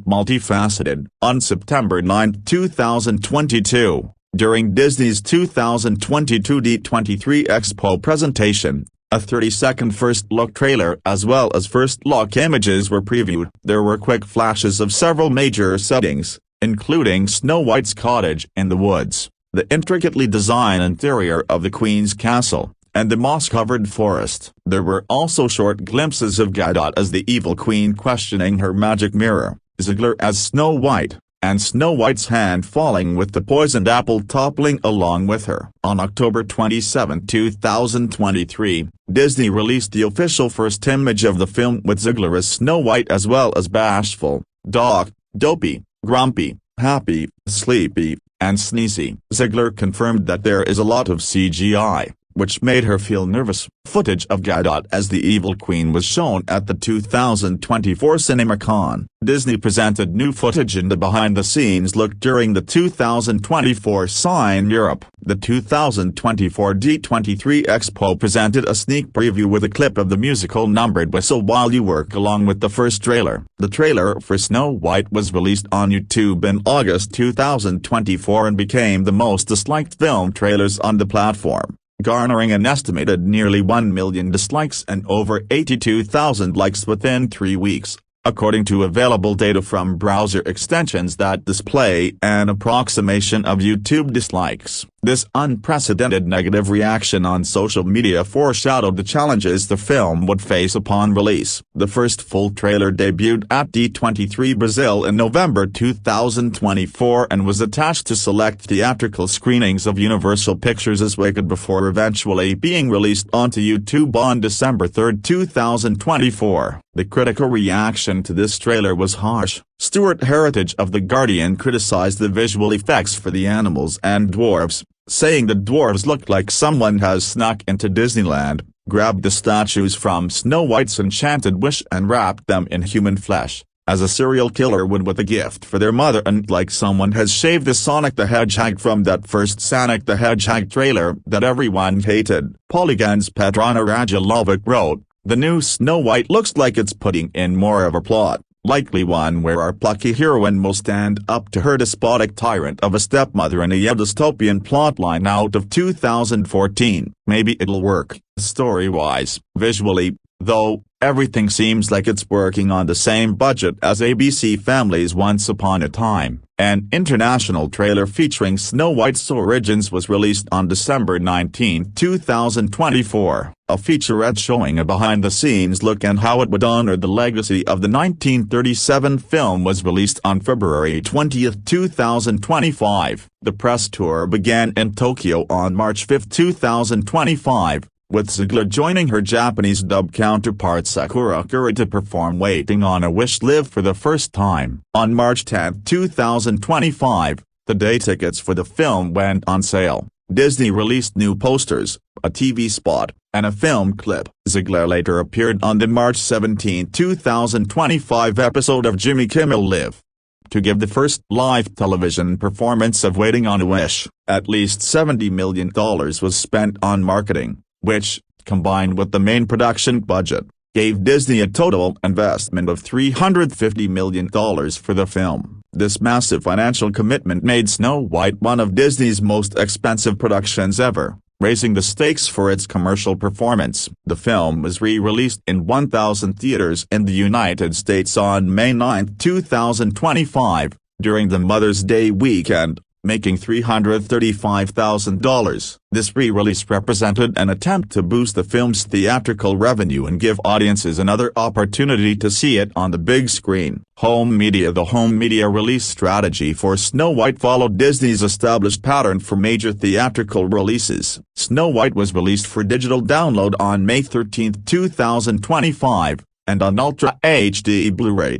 multifaceted. On September 9, 2022, during Disney's 2022 D23 Expo presentation, a 30-second first-look trailer as well as first-look images were previewed. There were quick flashes of several major settings, including Snow White's cottage in the woods, the intricately designed interior of the Queen's castle, and the moss-covered forest. There were also short glimpses of Gadot as the evil queen questioning her magic mirror, Zegler as Snow White, and Snow White's hand falling with the poisoned apple toppling along with her. On October 27, 2023, Disney released the official first image of the film with Zegler as Snow White as well as bashful, dopey, grumpy, happy, sleepy, and sneezy. Zegler confirmed that there is a lot of CGI, which made her feel nervous. Footage of Gadot as the evil queen was shown at the 2024 CinemaCon. Disney presented new footage in the behind-the-scenes look during the 2024 Sign Europe. The 2024 D23 Expo presented a sneak preview with a clip of the musical Numbered Whistle While You Work along with the first trailer. The trailer for Snow White was released on YouTube in August 2024 and became the most disliked film trailers on the platform, garnering an estimated nearly 1 million dislikes and over 82,000 likes within 3 weeks, according to available data from browser extensions that display an approximation of YouTube dislikes. This unprecedented negative reaction on social media foreshadowed the challenges the film would face upon release. The first full trailer debuted at D23 Brazil in November 2024 and was attached to select theatrical screenings of Universal Pictures' Wicked before eventually being released onto YouTube on December 3, 2024. The critical reaction to this trailer was harsh. Stuart Heritage of The Guardian criticized the visual effects for the animals and dwarves, saying the dwarves looked like someone has snuck into Disneyland, grabbed the statues from Snow White's enchanted wish and wrapped them in human flesh, as a serial killer would with a gift for their mother, and like someone has shaved the Sonic the Hedgehog from that first Sonic the Hedgehog trailer that everyone hated. Polygon's Petrona Radulovic wrote, "The new Snow White looks like it's putting in more of a plot, likely one where our plucky heroine will stand up to her despotic tyrant of a stepmother in a dystopian plotline out of 2014. Maybe it'll work, story-wise. Visually, though, everything seems like it's working on the same budget as ABC Family's Once Upon a Time." An international trailer featuring Snow White's origins was released on December 19, 2024. A featurette showing a behind-the-scenes look and how it would honor the legacy of the 1937 film was released on February 20, 2025. The press tour began in Tokyo on March 5, 2025, with Zegler joining her Japanese dub counterpart Sakura Kura to perform Waiting on a Wish Live for the first time. On March 10, 2025, the day tickets for the film went on sale. Disney released new posters, a TV spot, and a film clip. Zegler later appeared on the March 17, 2025 episode of Jimmy Kimmel Live to give the first live television performance of Waiting on a Wish. At least $70 million was spent on marketing, which, combined with the main production budget, gave Disney a total investment of $350 million for the film. This massive financial commitment made Snow White one of Disney's most expensive productions ever, raising the stakes for its commercial performance. The film was re-released in 1,000 theaters in the United States on May 9, 2025, during the Mother's Day weekend, making $335,000. This re-release represented an attempt to boost the film's theatrical revenue and give audiences another opportunity to see it on the big screen. Home media. The home media release strategy for Snow White followed Disney's established pattern for major theatrical releases. Snow White was released for digital download on May 13, 2025, and on Ultra HD Blu-ray,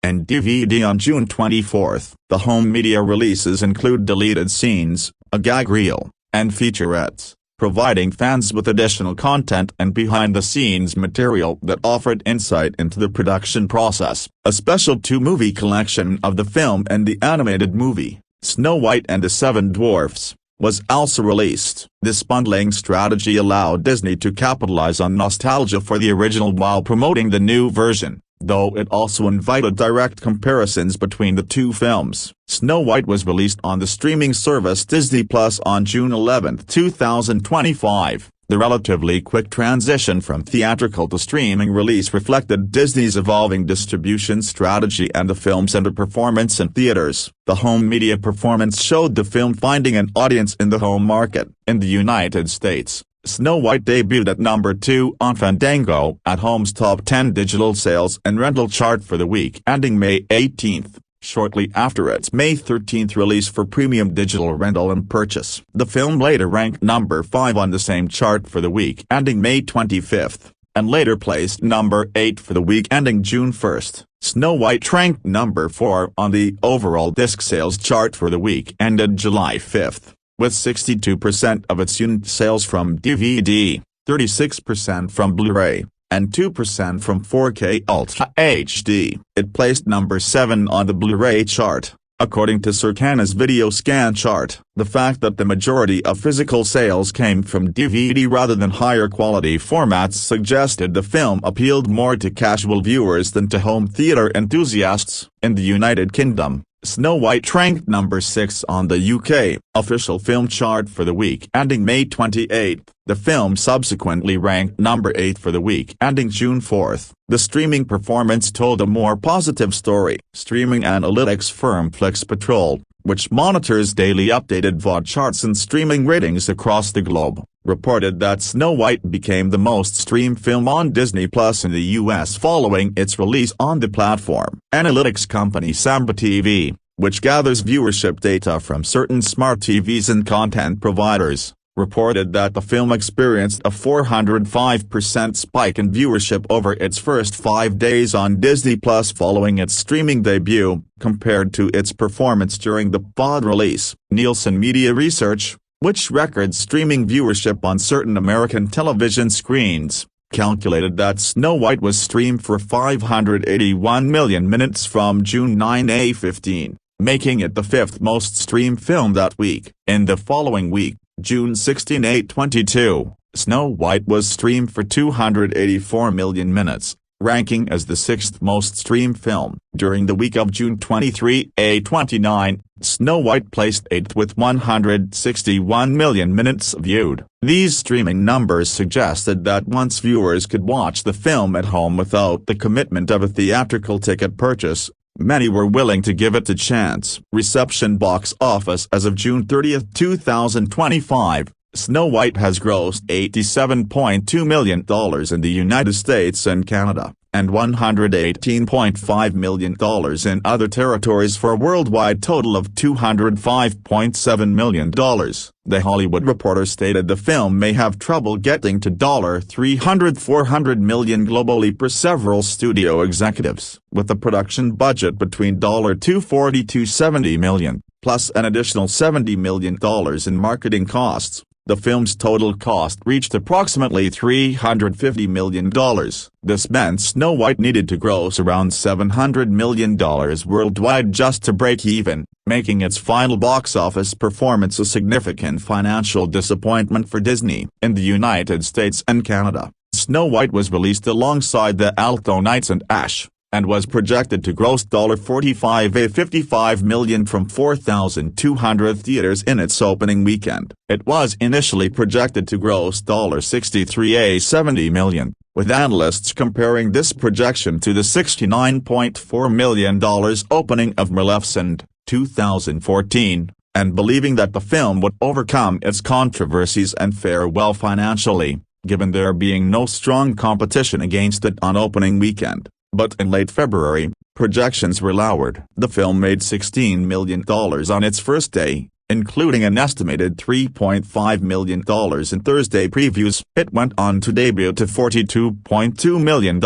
and DVD on June 24. The home media releases include deleted scenes, a gag reel, and featurettes, providing fans with additional content and behind-the-scenes material that offered insight into the production process. A special two-movie collection of the film and the animated movie, Snow White and the Seven Dwarfs, was also released. This bundling strategy allowed Disney to capitalize on nostalgia for the original while promoting the new version, though it also invited direct comparisons between the two films. Snow White was released on the streaming service Disney Plus on June 11, 2025. The relatively quick transition from theatrical to streaming release reflected Disney's evolving distribution strategy and the film's underperformance in theaters. The home media performance showed the film finding an audience in the home market. In the United States, Snow White debuted at number 2 on Fandango, at Home's top 10 digital sales and rental chart for the week ending May 18, shortly after its May 13 release for premium digital rental and purchase. The film later ranked number 5 on the same chart for the week ending May 25, and later placed number 8 for the week ending June 1. Snow White ranked number 4 on the overall disc sales chart for the week ended July 5. With 62% of its unit sales from DVD, 36% from Blu-ray, and 2% from 4K Ultra HD. It placed number 7 on the Blu-ray chart, according to Circana's video scan chart. The fact that the majority of physical sales came from DVD rather than higher quality formats suggested the film appealed more to casual viewers than to home theater enthusiasts. In the United Kingdom, Snow White ranked number 6 on the UK official film chart for the week ending May 28. The film subsequently ranked number 8 for the week ending June 4. The streaming performance told a more positive story. Streaming analytics firm Flix Patrol, which monitors daily updated VOD charts and streaming ratings across the globe, reported that Snow White became the most streamed film on Disney Plus in the U.S. following its release on the platform. Analytics company Samba TV, which gathers viewership data from certain smart TVs and content providers, reported that the film experienced a 405% spike in viewership over its first 5 days on Disney Plus following its streaming debut, compared to its performance during the VOD release. Nielsen Media Research, which records streaming viewership on certain American television screens, calculated that Snow White was streamed for 581 million minutes from June 9-15, making it the 5th most streamed film that week. In the following week, June 16-22, Snow White was streamed for 284 million minutes, ranking as the 6th most streamed film. During the week of June 23-29, Snow White placed 8th with 161 million minutes viewed. These streaming numbers suggested that once viewers could watch the film at home without the commitment of a theatrical ticket purchase, many were willing to give it a chance. Reception. Box office. As of June 30, 2025, Snow White has grossed $87.2 million in the United States and Canada, and $118.5 million in other territories for a worldwide total of $205.7 million. The Hollywood Reporter stated the film may have trouble getting to $300–400 million globally per several studio executives, with a production budget between $240–70 million, plus an additional $70 million in marketing costs. The film's total cost reached approximately $350 million. This meant Snow White needed to gross around $700 million worldwide just to break even, making its final box office performance a significant financial disappointment for Disney. In the United States and Canada, Snow White was released alongside the Alto Knights and Ash, and was projected to gross $45–55 million from 4,200 theaters in its opening weekend. It was initially projected to gross $63–70 million, with analysts comparing this projection to the $69.4 million opening of Maleficent, 2014, and believing that the film would overcome its controversies and fare well financially, given there being no strong competition against it on opening weekend. But in late February, projections were lowered. The film made $16 million on its first day, including an estimated $3.5 million in Thursday previews. It went on to debut to $42.2 million,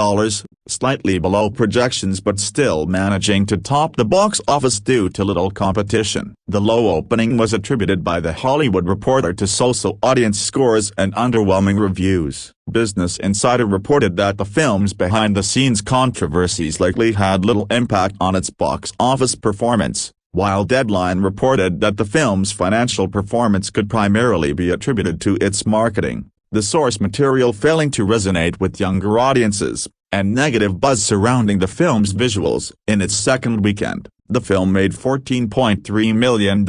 slightly below projections but still managing to top the box office due to little competition. The low opening was attributed by The Hollywood Reporter to so-so audience scores and underwhelming reviews. Business Insider reported that the film's behind-the-scenes controversies likely had little impact on its box office performance, while Deadline reported that the film's financial performance could primarily be attributed to its marketing, the source material failing to resonate with younger audiences, and negative buzz surrounding the film's visuals. In its second weekend, the film made $14.3 million,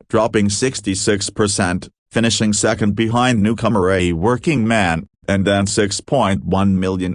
dropping 66%, finishing second behind newcomer A Working Man, and then $6.1 million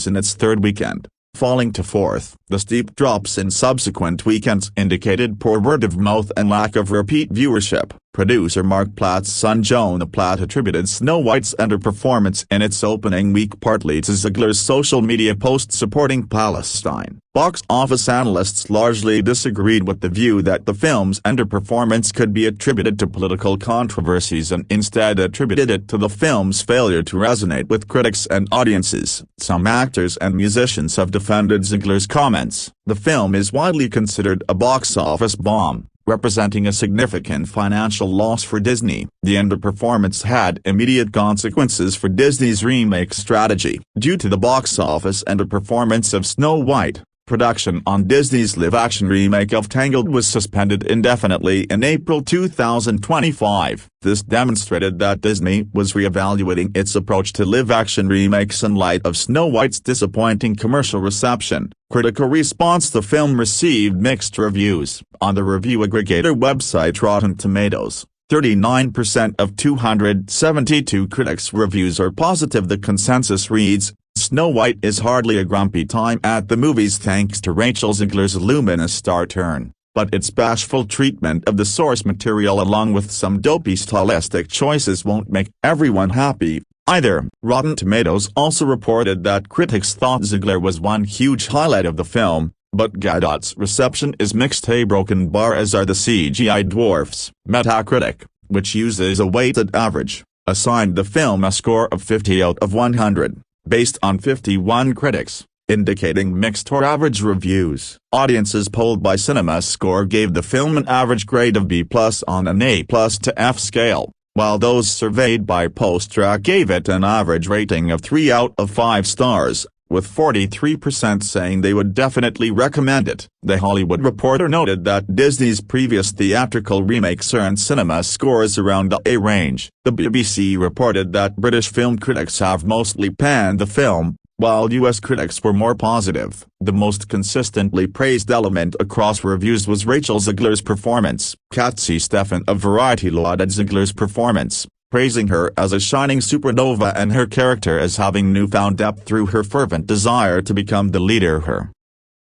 in its third weekend, falling to fourth. The steep drops in subsequent weekends indicated poor word of mouth and lack of repeat viewership. Producer Mark Platt's son Jonah Platt attributed Snow White's underperformance in its opening week partly to Zegler's social media post supporting Palestine. Box office analysts largely disagreed with the view that the film's underperformance could be attributed to political controversies and instead attributed it to the film's failure to resonate with critics and audiences. Some actors and musicians have defended Zegler's comments. The film is widely considered a box office bomb, representing a significant financial loss for Disney. The underperformance had immediate consequences for Disney's remake strategy. Due to the box office underperformance of Snow White, production on Disney's live-action remake of Tangled was suspended indefinitely in April 2025. This demonstrated that Disney was re-evaluating its approach to live-action remakes in light of Snow White's disappointing commercial reception. Critical response: the film received mixed reviews. On the review aggregator website Rotten Tomatoes, 39% of 272 critics' reviews are positive. The consensus reads, Snow White is hardly a grumpy time at the movies thanks to Rachel Zegler's luminous star turn, but its bashful treatment of the source material along with some dopey stylistic choices won't make everyone happy either. Rotten Tomatoes also reported that critics thought Zegler was one huge highlight of the film, but Gadot's reception is mixed. A broken bar as are the CGI dwarfs. Metacritic, which uses a weighted average, assigned the film a score of 50 out of 100. Based on 51 critics, indicating mixed or average reviews. Audiences polled by CinemaScore gave the film an average grade of B+ on an A+ to F scale, while those surveyed by PostTrack gave it an average rating of 3 out of 5 stars, with 43% saying they would definitely recommend it. The Hollywood Reporter noted that Disney's previous theatrical remakes earned cinema scores around the A range. The BBC reported that British film critics have mostly panned the film, while US critics were more positive. The most consistently praised element across reviews was Rachel Zegler's performance. Kathy Stephan of Variety lauded Zegler's performance, praising her as a shining supernova and her character as having newfound depth through her fervent desire to become the leader her.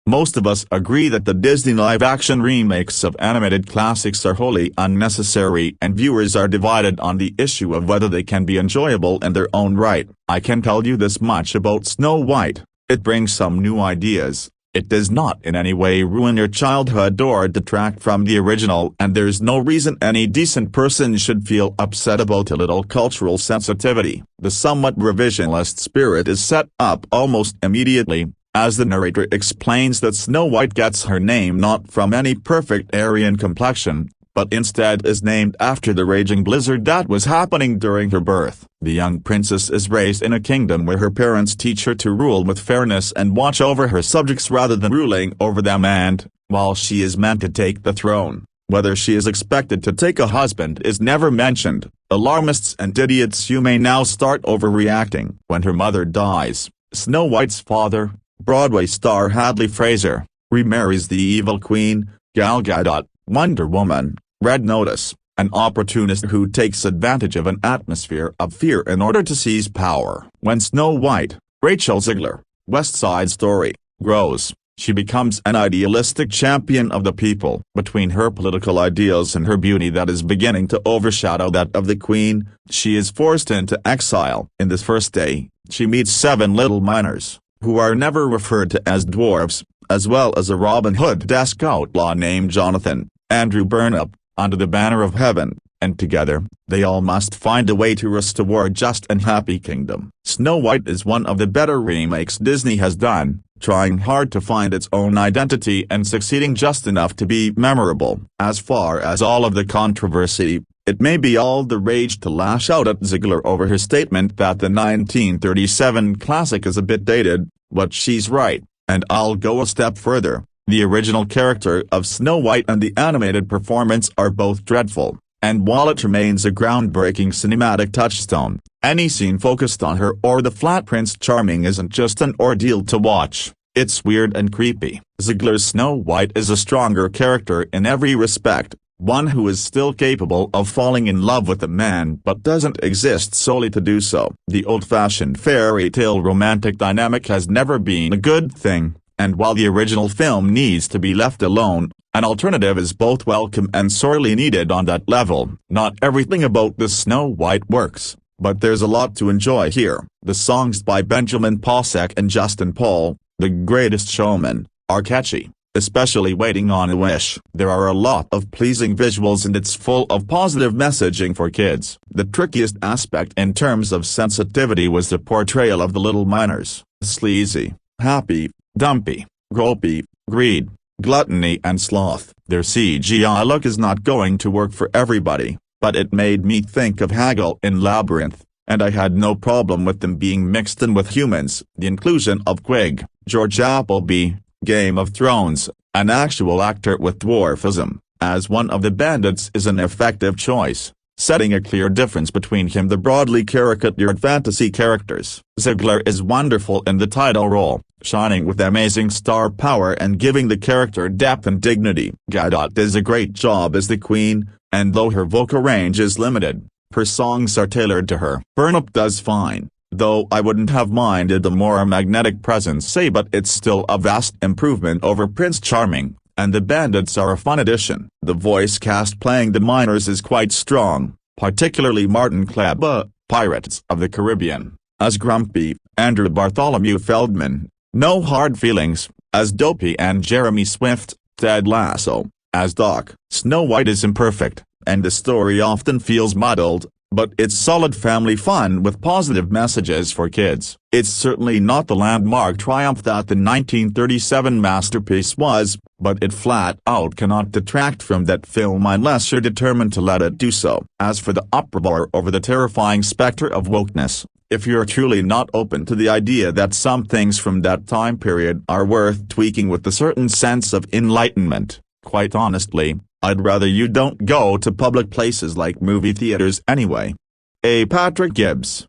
Most of us agree that the Disney live-action remakes of animated classics are wholly unnecessary and viewers are divided on the issue of whether they can be enjoyable in their own right. I can tell you this much about Snow White: it brings some new ideas. It does not in any way ruin your childhood or detract from the original, and there's no reason any decent person should feel upset about a little cultural sensitivity. The somewhat revisionist spirit is set up almost immediately, as the narrator explains that Snow White gets her name not from any perfect Aryan complexion, but instead is named after the raging blizzard that was happening during her birth. The young princess is raised in a kingdom where her parents teach her to rule with fairness and watch over her subjects rather than ruling over them, and, while she is meant to take the throne, whether she is expected to take a husband is never mentioned. Alarmists and idiots, you may now start overreacting. When her mother dies, Snow White's father, Broadway star Hadley Fraser, remarries the evil queen, Gal Gadot, Wonder Woman, Red Notice, an opportunist who takes advantage of an atmosphere of fear in order to seize power. When Snow White, Rachel Zegler, West Side Story, grows, she becomes an idealistic champion of the people. Between her political ideals and her beauty that is beginning to overshadow that of the queen, she is forced into exile. In this first day, she meets 7 little miners, who are never referred to as dwarves, as well as a Robin Hood-esque outlaw named Jonathan, Andrew Burnup, under the banner of heaven, and together, they all must find a way to restore a just and happy kingdom. Snow White is one of the better remakes Disney has done, trying hard to find its own identity and succeeding just enough to be memorable. As far as all of the controversy, it may be all the rage to lash out at Zegler over her statement that the 1937 classic is a bit dated, but she's right, and I'll go a step further. The original character of Snow White and the animated performance are both dreadful, and while it remains a groundbreaking cinematic touchstone, any scene focused on her or the flat Prince Charming isn't just an ordeal to watch, it's weird and creepy. Zegler's Snow White is a stronger character in every respect, one who is still capable of falling in love with a man but doesn't exist solely to do so. The old-fashioned fairy tale romantic dynamic has never been a good thing, and while the original film needs to be left alone, an alternative is both welcome and sorely needed on that level. Not everything about the Snow White works, but there's a lot to enjoy here. The songs by Benjamin Posek and Justin Paul, The Greatest Showman, are catchy, especially Waiting on a Wish. There are a lot of pleasing visuals and it's full of positive messaging for kids. The trickiest aspect in terms of sensitivity was the portrayal of the little miners. Sleazy, happy, dumpy, gropey, greed, gluttony and sloth. Their CGI look is not going to work for everybody, but it made me think of Haggle in Labyrinth, and I had no problem with them being mixed in with humans. The inclusion of Quig, George Appleby, Game of Thrones, an actual actor with dwarfism, as one of the bandits is an effective choice, setting a clear difference between him the broadly caricatured fantasy characters. Zegler is wonderful in the title role, shining with amazing star power and giving the character depth and dignity. Gadot does a great job as the queen, and though her vocal range is limited, her songs are tailored to her. Burnup does fine, though I wouldn't have minded a more magnetic presence but it's still a vast improvement over Prince Charming, and the bandits are a fun addition. The voice cast playing the miners is quite strong, particularly Martin Kleba, Pirates of the Caribbean, as Grumpy, Andrew Bartholomew Feldman, No Hard Feelings, as Dopey and Jeremy Swift, Ted Lasso, as Doc. Snow White is imperfect, and the story often feels muddled, but it's solid family fun with positive messages for kids. It's certainly not the landmark triumph that the 1937 masterpiece was, but it flat out cannot detract from that film unless you're determined to let it do so. As for the uproar over the terrifying specter of wokeness, if you're truly not open to the idea that some things from that time period are worth tweaking with a certain sense of enlightenment, quite honestly, I'd rather you don't go to public places like movie theaters anyway. A. Patrick Gibbs.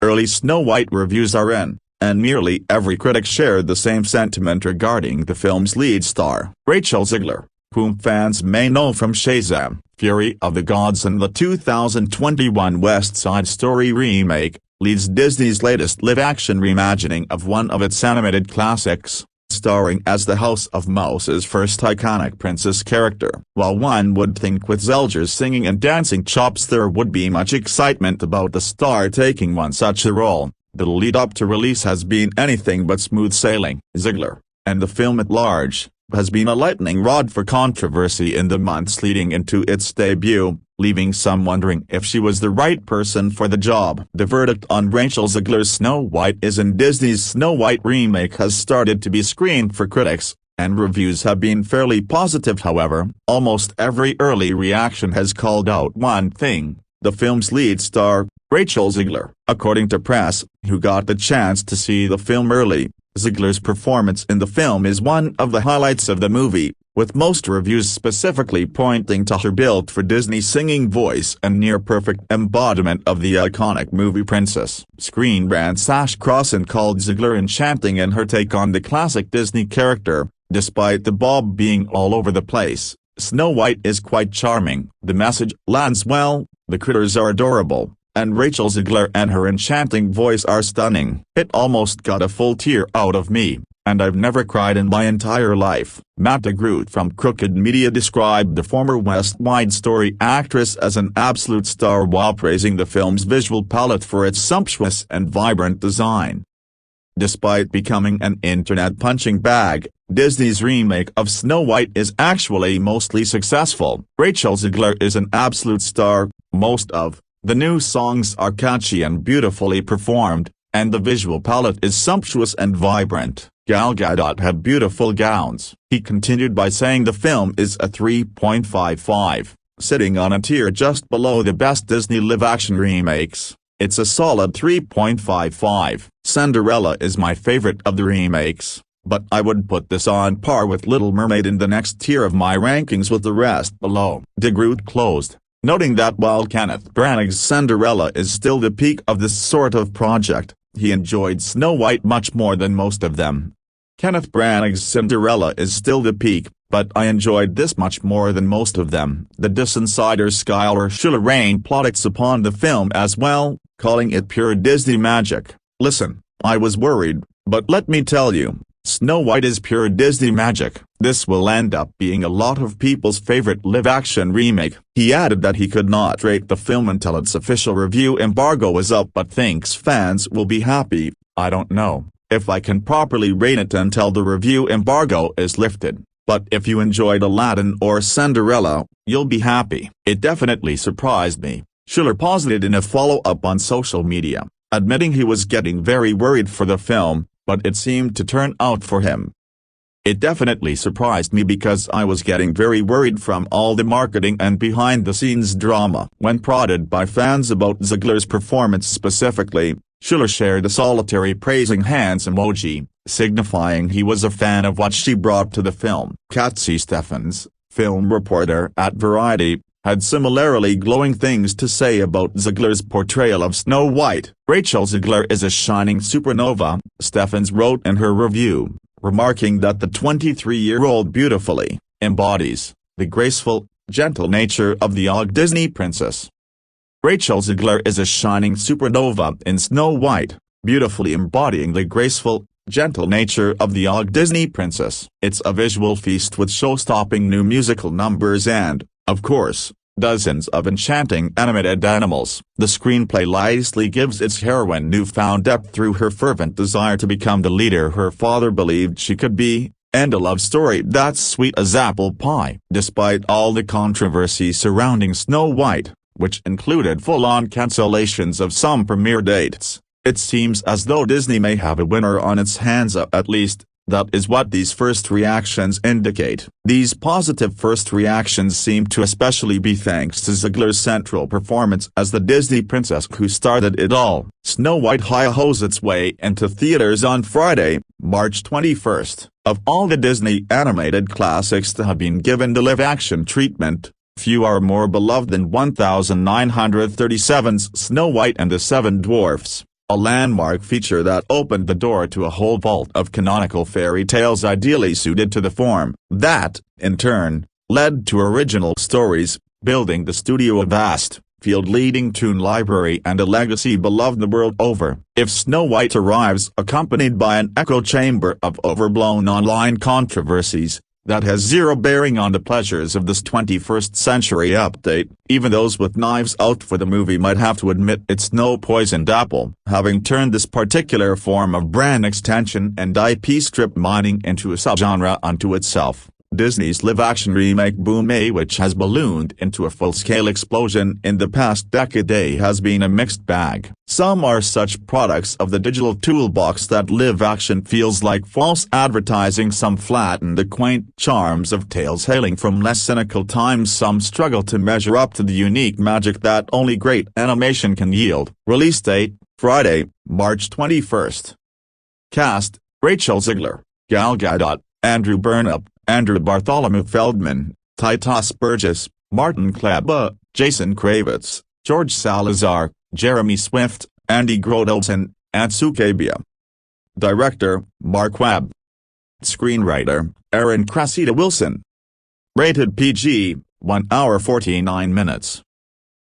Early Snow White reviews are in, and nearly every critic shared the same sentiment regarding the film's lead star. Rachel Zegler, whom fans may know from Shazam, Fury of the Gods and the 2021 West Side Story remake, leads Disney's latest live-action reimagining of one of its animated classics, starring as the House of Mouse's first iconic princess character. While one would think with Zelger's singing and dancing chops there would be much excitement about the star taking one such a role, the lead-up to release has been anything but smooth sailing. Zegler, and the film at large, has been a lightning rod for controversy in the months leading into its debut, leaving some wondering if she was the right person for the job. The verdict on Rachel Zegler's Snow White is in. Disney's Snow White remake has started to be screened for critics, and reviews have been fairly positive. However, almost every early reaction has called out one thing: the film's lead star, Rachel Zegler. According to press, who got the chance to see the film early, Zegler's performance in the film is one of the highlights of the movie, with most reviews specifically pointing to her built-for-Disney singing voice and near-perfect embodiment of the iconic movie princess. Screen Rant Sash Crossan called Zegler enchanting in her take on the classic Disney character. Despite the bob being all over the place, Snow White is quite charming. The message lands well, the critters are adorable, and Rachel Zegler and her enchanting voice are stunning. It almost got a full tear out of me, and I've never cried in my entire life. Matt DeGroot from Crooked Media described the former West Side Story actress as an absolute star while praising the film's visual palette for its sumptuous and vibrant design. Despite becoming an internet punching bag, Disney's remake of Snow White is actually mostly successful. Rachel Zegler is an absolute star. Most of the new songs are catchy and beautifully performed, and the visual palette is sumptuous and vibrant. Gal Gadot had beautiful gowns. He continued by saying the film is a 3.55, sitting on a tier just below the best Disney live-action remakes. It's a solid 3.55. Cinderella is my favorite of the remakes, but I would put this on par with Little Mermaid in the next tier of my rankings with the rest below. DeGroot closed, noting that while Kenneth Branagh's Cinderella is still the peak of this sort of project, he enjoyed Snow White much more than most of them. Kenneth Branagh's Cinderella is still the peak, but I enjoyed this much more than most of them. The Dis Insider Skylar Schuler rained plaudits upon the film as well, calling it pure Disney magic. Listen, I was worried, but let me tell you, Snow White is pure Disney magic. This will end up being a lot of people's favorite live-action remake. He added that he could not rate the film until its official review embargo is up but thinks fans will be happy. I don't know if I can properly rate it until the review embargo is lifted, but if you enjoyed Aladdin or Cinderella, you'll be happy. It definitely surprised me, Schuler posited in a follow-up on social media, admitting he was getting very worried for the film, but it seemed to turn out for him. It definitely surprised me because I was getting very worried from all the marketing and behind-the-scenes drama. When prodded by fans about Zegler's performance specifically, Schuler shared a solitary praising hands emoji, signifying he was a fan of what she brought to the film. Kathy Steffens, film reporter at Variety, had similarly glowing things to say about Zegler's portrayal of Snow White. Rachel Zegler is a shining supernova, Steffens wrote in her review, remarking that the 23-year-old beautifully embodies the graceful, gentle nature of the Disney princess. Rachel Zegler is a shining supernova in Snow White, beautifully embodying the graceful, gentle nature of the Disney princess. It's a visual feast with show-stopping new musical numbers and, of course, dozens of enchanting animated animals. The screenplay wisely gives its heroine newfound depth through her fervent desire to become the leader her father believed she could be, and a love story that's sweet as apple pie. Despite all the controversy surrounding Snow White, which included full-on cancellations of some premiere dates, it seems as though Disney may have a winner on its hands. At least, that is what these first reactions indicate. These positive first reactions seem to especially be thanks to Zegler's central performance as the Disney princess who started it all. Snow White hi-hos its way into theaters on Friday, March 21st. Of all the Disney animated classics to have been given the live-action treatment, few are more beloved than 1937's Snow White and the Seven Dwarfs, a landmark feature that opened the door to a whole vault of canonical fairy tales ideally suited to the form. That, in turn, led to original stories, building the studio a vast, field-leading tune library and a legacy beloved the world over. If Snow White arrives accompanied by an echo chamber of overblown online controversies, that has zero bearing on the pleasures of this 21st century update, even those with knives out for the movie might have to admit it's no poisoned apple. Having turned this particular form of brand extension and IP strip mining into a subgenre unto itself, Disney's live-action remake boom, which has ballooned into a full-scale explosion in the past decade, has been a mixed bag. Some are such products of the digital toolbox that live-action feels like false advertising. Some flatten the quaint charms of tales hailing from less cynical times. Some struggle to measure up to the unique magic that only great animation can yield. Release date, Friday, March 21st. Cast, Rachel Zegler, Gal Gadot, Andrew Burnap, Andrew Bartholomew Feldman, Titus Burgess, Martin Kleba, Jason Kravitz, George Salazar, Jeremy Swift, Andy Grodelson, Atsuke Bia. Director, Mark Webb. Screenwriter, Aaron Cressida Wilson. Rated PG, 1 hour 49 minutes.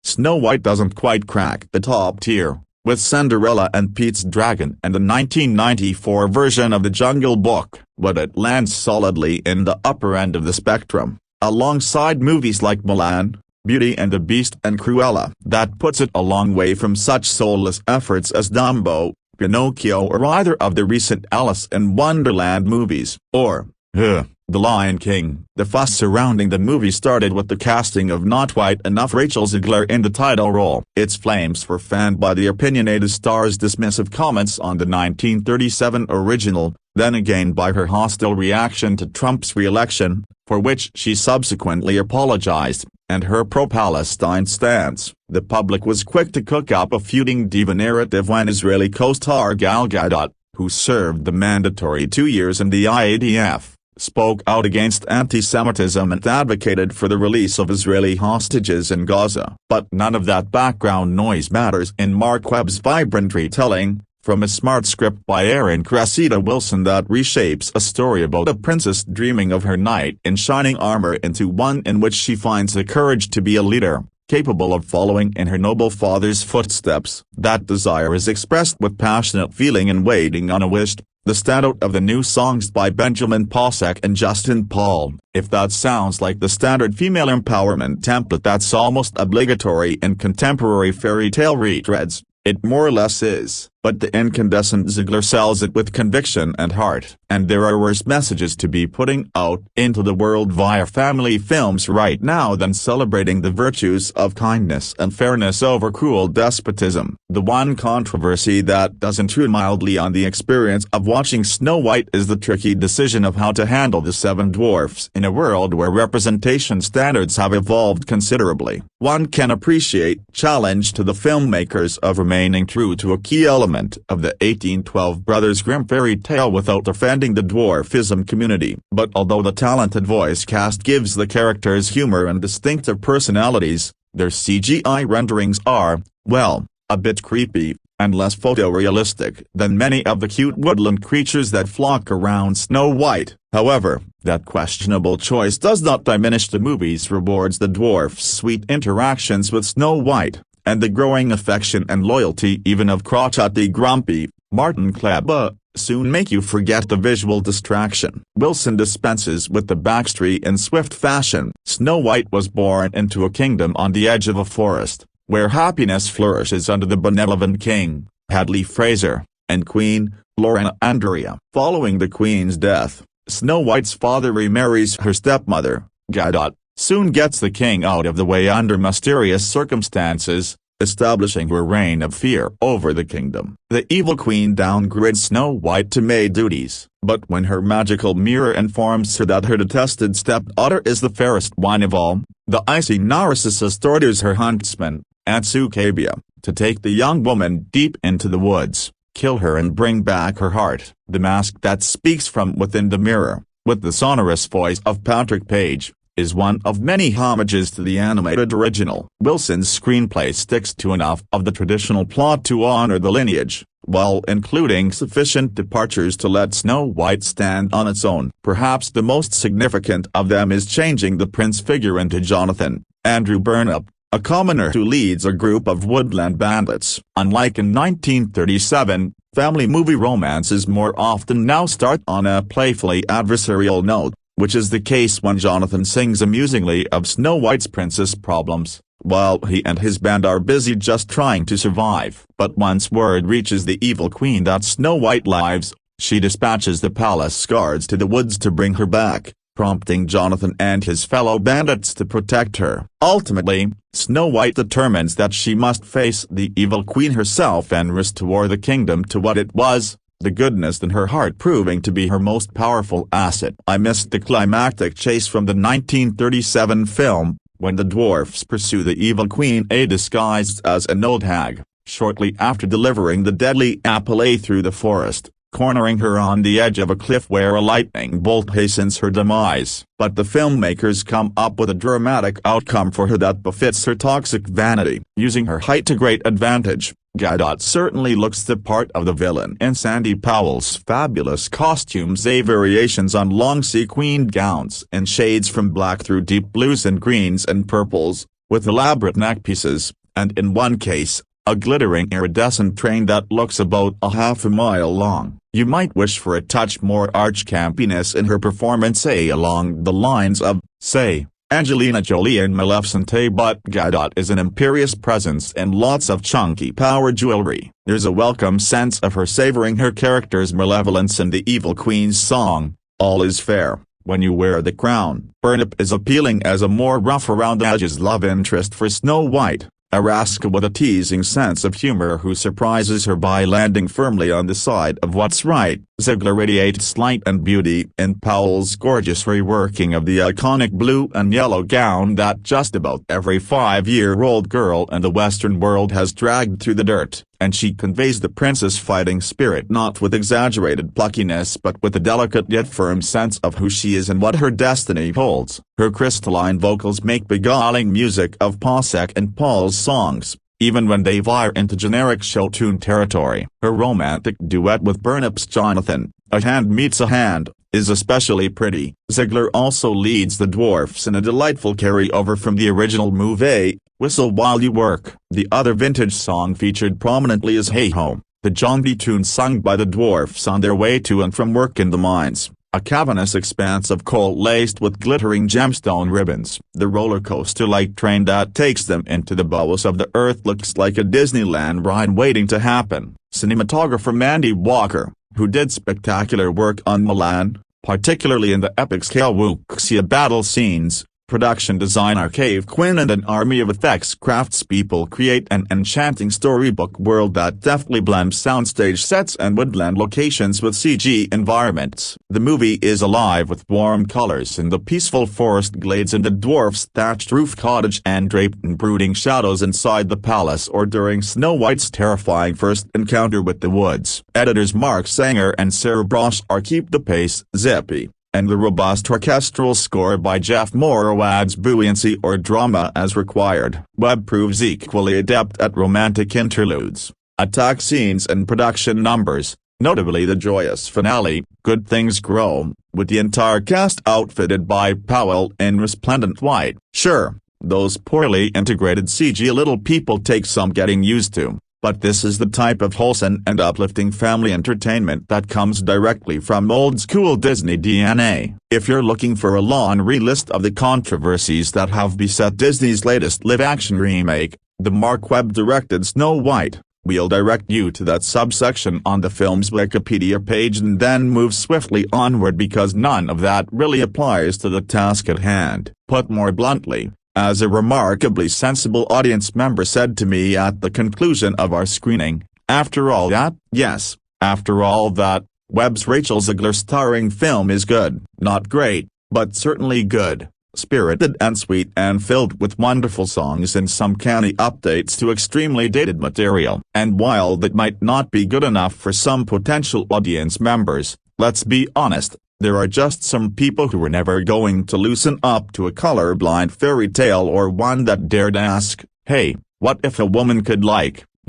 Snow White doesn't quite crack the top tier. with Cinderella and Pete's Dragon and the 1994 version of The Jungle Book, but it lands solidly in the upper end of the spectrum, alongside movies like Mulan, Beauty and the Beast and Cruella. That puts it a long way from such soulless efforts as Dumbo, Pinocchio or either of the recent Alice in Wonderland movies, or, The Lion King. The fuss surrounding the movie started with the casting of not white enough Rachel Zegler in the title role. Its flames were fanned by the opinionated star's dismissive comments on the 1937 original, then again by her hostile reaction to Trump's re-election, for which she subsequently apologized, and her pro-Palestine stance. The public was quick to cook up a feuding diva narrative when Israeli co-star Gal Gadot, who served the mandatory 2 years in the IADF, spoke out against anti-Semitism and advocated for the release of Israeli hostages in Gaza. But none of that background noise matters in Mark Webb's vibrant retelling, from a smart script by Erin Cressida Wilson that reshapes a story about a princess dreaming of her knight in shining armor into one in which she finds the courage to be a leader, capable of following in her noble father's footsteps. That desire is expressed with passionate feeling and waiting unwished. The standout of the new songs by Benjamin Posek and Justin Paul. If that sounds like the standard female empowerment template that's almost obligatory in contemporary fairy tale retreads, it more or less is. But the incandescent Zegler sells it with conviction and heart. And there are worse messages to be putting out into the world via family films right now than celebrating the virtues of kindness and fairness over cruel despotism. The one controversy that does intrude mildly on the experience of watching Snow White is the tricky decision of how to handle the seven dwarfs in a world where representation standards have evolved considerably. One can appreciate challenge to the filmmakers of remaining true to a key element of the 1812 Brothers Grimm fairy tale without offending the dwarfism community. But although the talented voice cast gives the characters humor and distinctive personalities, their CGI renderings are, well, a bit creepy, and less photorealistic than many of the cute woodland creatures that flock around Snow White. However, that questionable choice does not diminish the movie's rewards. The dwarf's sweet interactions with Snow White, and the growing affection and loyalty even of crotchety grumpy, Martin Kleba, soon make you forget the visual distraction. Wilson dispenses with the backstory in swift fashion. Snow White was born into a kingdom on the edge of a forest, where happiness flourishes under the benevolent king, Hadley Fraser, and Queen, Lorena Andrea. Following the queen's death, Snow White's father remarries her stepmother, Gadot, soon gets the king out of the way under mysterious circumstances, establishing her reign of fear over the kingdom. The evil queen downgrades Snow White to maid duties, but when her magical mirror informs her that her detested stepdaughter is the fairest one of all, the icy narcissist orders her huntsman, Atsukabia, to take the young woman deep into the woods, kill her and bring back her heart. The mask that speaks from within the mirror, with the sonorous voice of Patrick Page, is one of many homages to the animated original. Wilson's screenplay sticks to enough of the traditional plot to honor the lineage, while including sufficient departures to let Snow White stand on its own. Perhaps the most significant of them is changing the prince figure into Jonathan, Andrew Burnup, a commoner who leads a group of woodland bandits. Unlike in 1937, family movie romances more often now start on a playfully adversarial note, which is the case when Jonathan sings amusingly of Snow White's princess problems, while he and his band are busy just trying to survive. But once word reaches the evil queen that Snow White lives, she dispatches the palace guards to the woods to bring her back, prompting Jonathan and his fellow bandits to protect her. Ultimately, Snow White determines that she must face the evil queen herself and restore the kingdom to what it was, the goodness in her heart proving to be her most powerful asset. I missed the climactic chase from the 1937 film, when the dwarfs pursue the evil queen disguised as an old hag, shortly after delivering the deadly apple through the forest, cornering her on the edge of a cliff where a lightning bolt hastens her demise. But the filmmakers come up with a dramatic outcome for her that befits her toxic vanity. Using her height to great advantage, Gadot certainly looks the part of the villain. In Sandy Powell's fabulous costumes, variations on long sequined gowns and shades from black through deep blues and greens and purples, with elaborate neckpieces, and in one case, a glittering iridescent train that looks about a half a mile long. You might wish for a touch more arch campiness in her performance, say along the lines of, say, Angelina Jolie in Maleficent, but Gadot is an imperious presence and lots of chunky power jewelry. There's a welcome sense of her savoring her character's malevolence in the Evil Queen's song, All Is Fair, When You Wear the Crown. Burnip is appealing as a more rough-around-the-edges love interest for Snow White, a rascal with a teasing sense of humor who surprises her by landing firmly on the side of what's right. Zegler radiates light and beauty in Powell's gorgeous reworking of the iconic blue and yellow gown that just about every 5-year-old girl in the Western world has dragged through the dirt, and she conveys the princess fighting spirit not with exaggerated pluckiness but with a delicate yet firm sense of who she is and what her destiny holds. Her crystalline vocals make beguiling music of Contatc and Paul's songs, even when they veer into generic show tune territory. Her romantic duet with Burnip's Jonathan, A Hand Meets a Hand, is especially pretty. Zegler also leads the dwarfs in a delightful carryover from the original movie, Whistle While You Work. The other vintage song featured prominently is Hey Ho, the jaunty tune sung by the dwarfs on their way to and from work in the mines, a cavernous expanse of coal laced with glittering gemstone ribbons. The roller coaster-like train that takes them into the bowels of the earth looks like a Disneyland ride waiting to happen. Cinematographer Mandy Walker, who did spectacular work on Mulan, particularly in the epic scale wuxia battle scenes, production designer Cave Quinn and an army of effects craftspeople create an enchanting storybook world that deftly blends soundstage sets and woodland locations with CG environments. The movie is alive with warm colors in the peaceful forest glades in the dwarf's thatched roof cottage and draped in brooding shadows inside the palace or during Snow White's terrifying first encounter with the woods. Editors Mark Sanger and Sarah Brosh are keep the pace zippy, and the robust orchestral score by Jeff Morrow adds buoyancy or drama as required. Webb proves equally adept at romantic interludes, attack scenes and production numbers, notably the joyous finale, Good Things Grow, with the entire cast outfitted by Powell in resplendent white. Sure, those poorly integrated CG little people take some getting used to, but this is the type of wholesome and uplifting family entertainment that comes directly from old-school Disney DNA. If you're looking for a laundry list of the controversies that have beset Disney's latest live-action remake, the Mark Webb-directed Snow White, we'll direct you to that subsection on the film's Wikipedia page and then move swiftly onward because none of that really applies to the task at hand. Put more bluntly, as a remarkably sensible audience member said to me at the conclusion of our screening, after all that, yes, after all that, Webb's Rachel Zegler starring film is good, not great, but certainly good, spirited and sweet and filled with wonderful songs and some canny updates to extremely dated material. And while that might not be good enough for some potential audience members, let's be honest, there are just some people who are never going to loosen up to a colorblind fairy tale or one that dared ask, hey, what if a woman could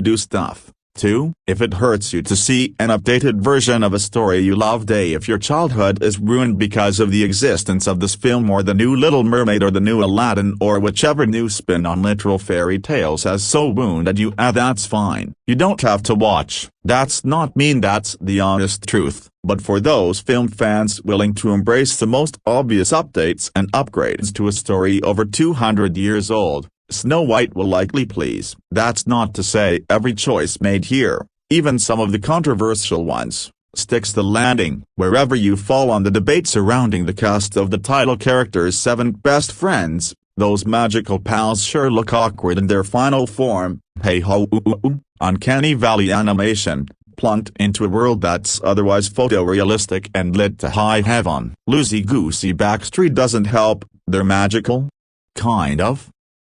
do stuff, too? If it hurts you to see an updated version of a story you loved, if your childhood is ruined because of the existence of this film or the new Little Mermaid or the new Aladdin or whichever new spin on literal fairy tales has so wounded you, that's fine. You don't have to watch. That's not mean, that's the honest truth. But for those film fans willing to embrace the most obvious updates and upgrades to a story over 200 years old, Snow White will likely please. That's not to say every choice made here, even some of the controversial ones, sticks the landing. Wherever you fall on the debate surrounding the cast of the title character's 7 best friends, those magical pals sure look awkward in their final form. Hey ho, uncanny valley animation, plunked into a world that's otherwise photorealistic and lit to high heaven. Loosey-goosey backstory doesn't help, they're magical? Kind of.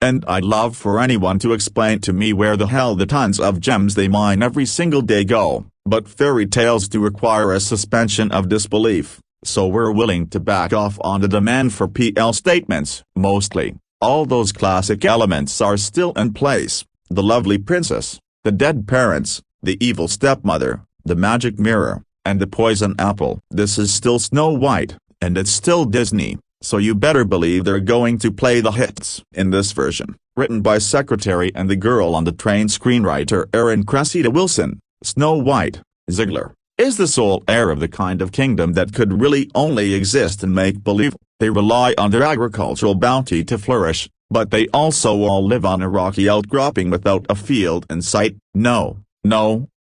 And I'd love for anyone to explain to me where the hell the tons of gems they mine every single day go, but fairy tales do require a suspension of disbelief, so we're willing to back off on the demand for PL statements. Mostly, all those classic elements are still in place, the lovely princess, the dead parents, the evil stepmother, the magic mirror, and the poison apple. This is still Snow White, and it's still Disney, so you better believe they're going to play the hits. In this version, written by Secretary and the Girl on the Train screenwriter Erin Cressida Wilson. Snow White, Zegler, is the sole heir of the kind of kingdom that could really only exist in make-believe. They rely on their agricultural bounty to flourish, but they also all live on a rocky outcropping without a field in sight. No,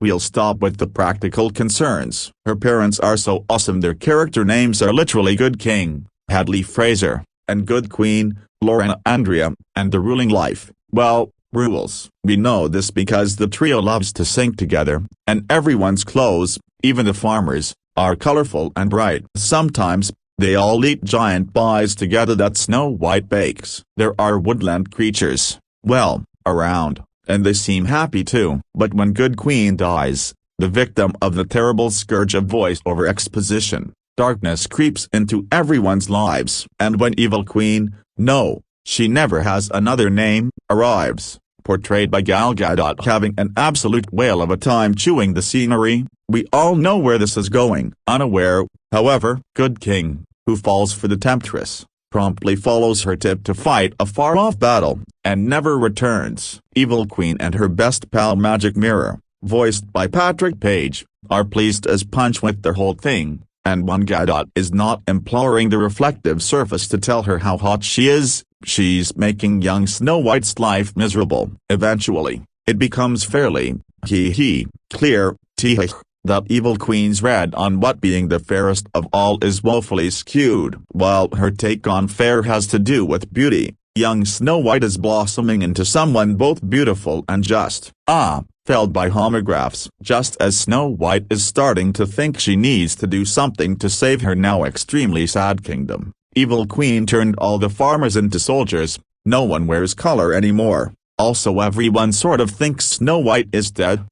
we'll stop with the practical concerns. Her parents are so awesome, their character names are literally Good King, Hadley Fraser, and Good Queen, Lorena Andrea, and the ruling life, well, rules. We know this because the trio loves to sing together, and everyone's clothes, even the farmers, are colorful and bright. Sometimes, they all eat giant pies together that Snow White bakes. There are woodland creatures, well, around, and they seem happy too. But when Good Queen dies, the victim of the terrible scourge of voice-over exposition, darkness creeps into everyone's lives. And when Evil Queen, no, she never has another name, arrives, portrayed by Gal Gadot having an absolute whale of a time chewing the scenery, we all know where this is going. Unaware, however, Good King, who falls for the temptress, promptly follows her tip to fight a far-off battle, and never returns. Evil Queen and her best pal Magic Mirror, voiced by Patrick Page, are pleased as punch with their whole thing, and when Gadot is not imploring the reflective surface to tell her how hot she is, she's making young Snow White's life miserable. Eventually, it becomes fairly, clear, that Evil Queen's read on what being the fairest of all is woefully skewed. While her take on fair has to do with beauty, young Snow White is blossoming into someone both beautiful and just, felled by homographs. Just as Snow White is starting to think she needs to do something to save her now extremely sad kingdom, Evil Queen turned all the farmers into soldiers. No one wears color anymore. Also, everyone sort of thinks Snow White is dead.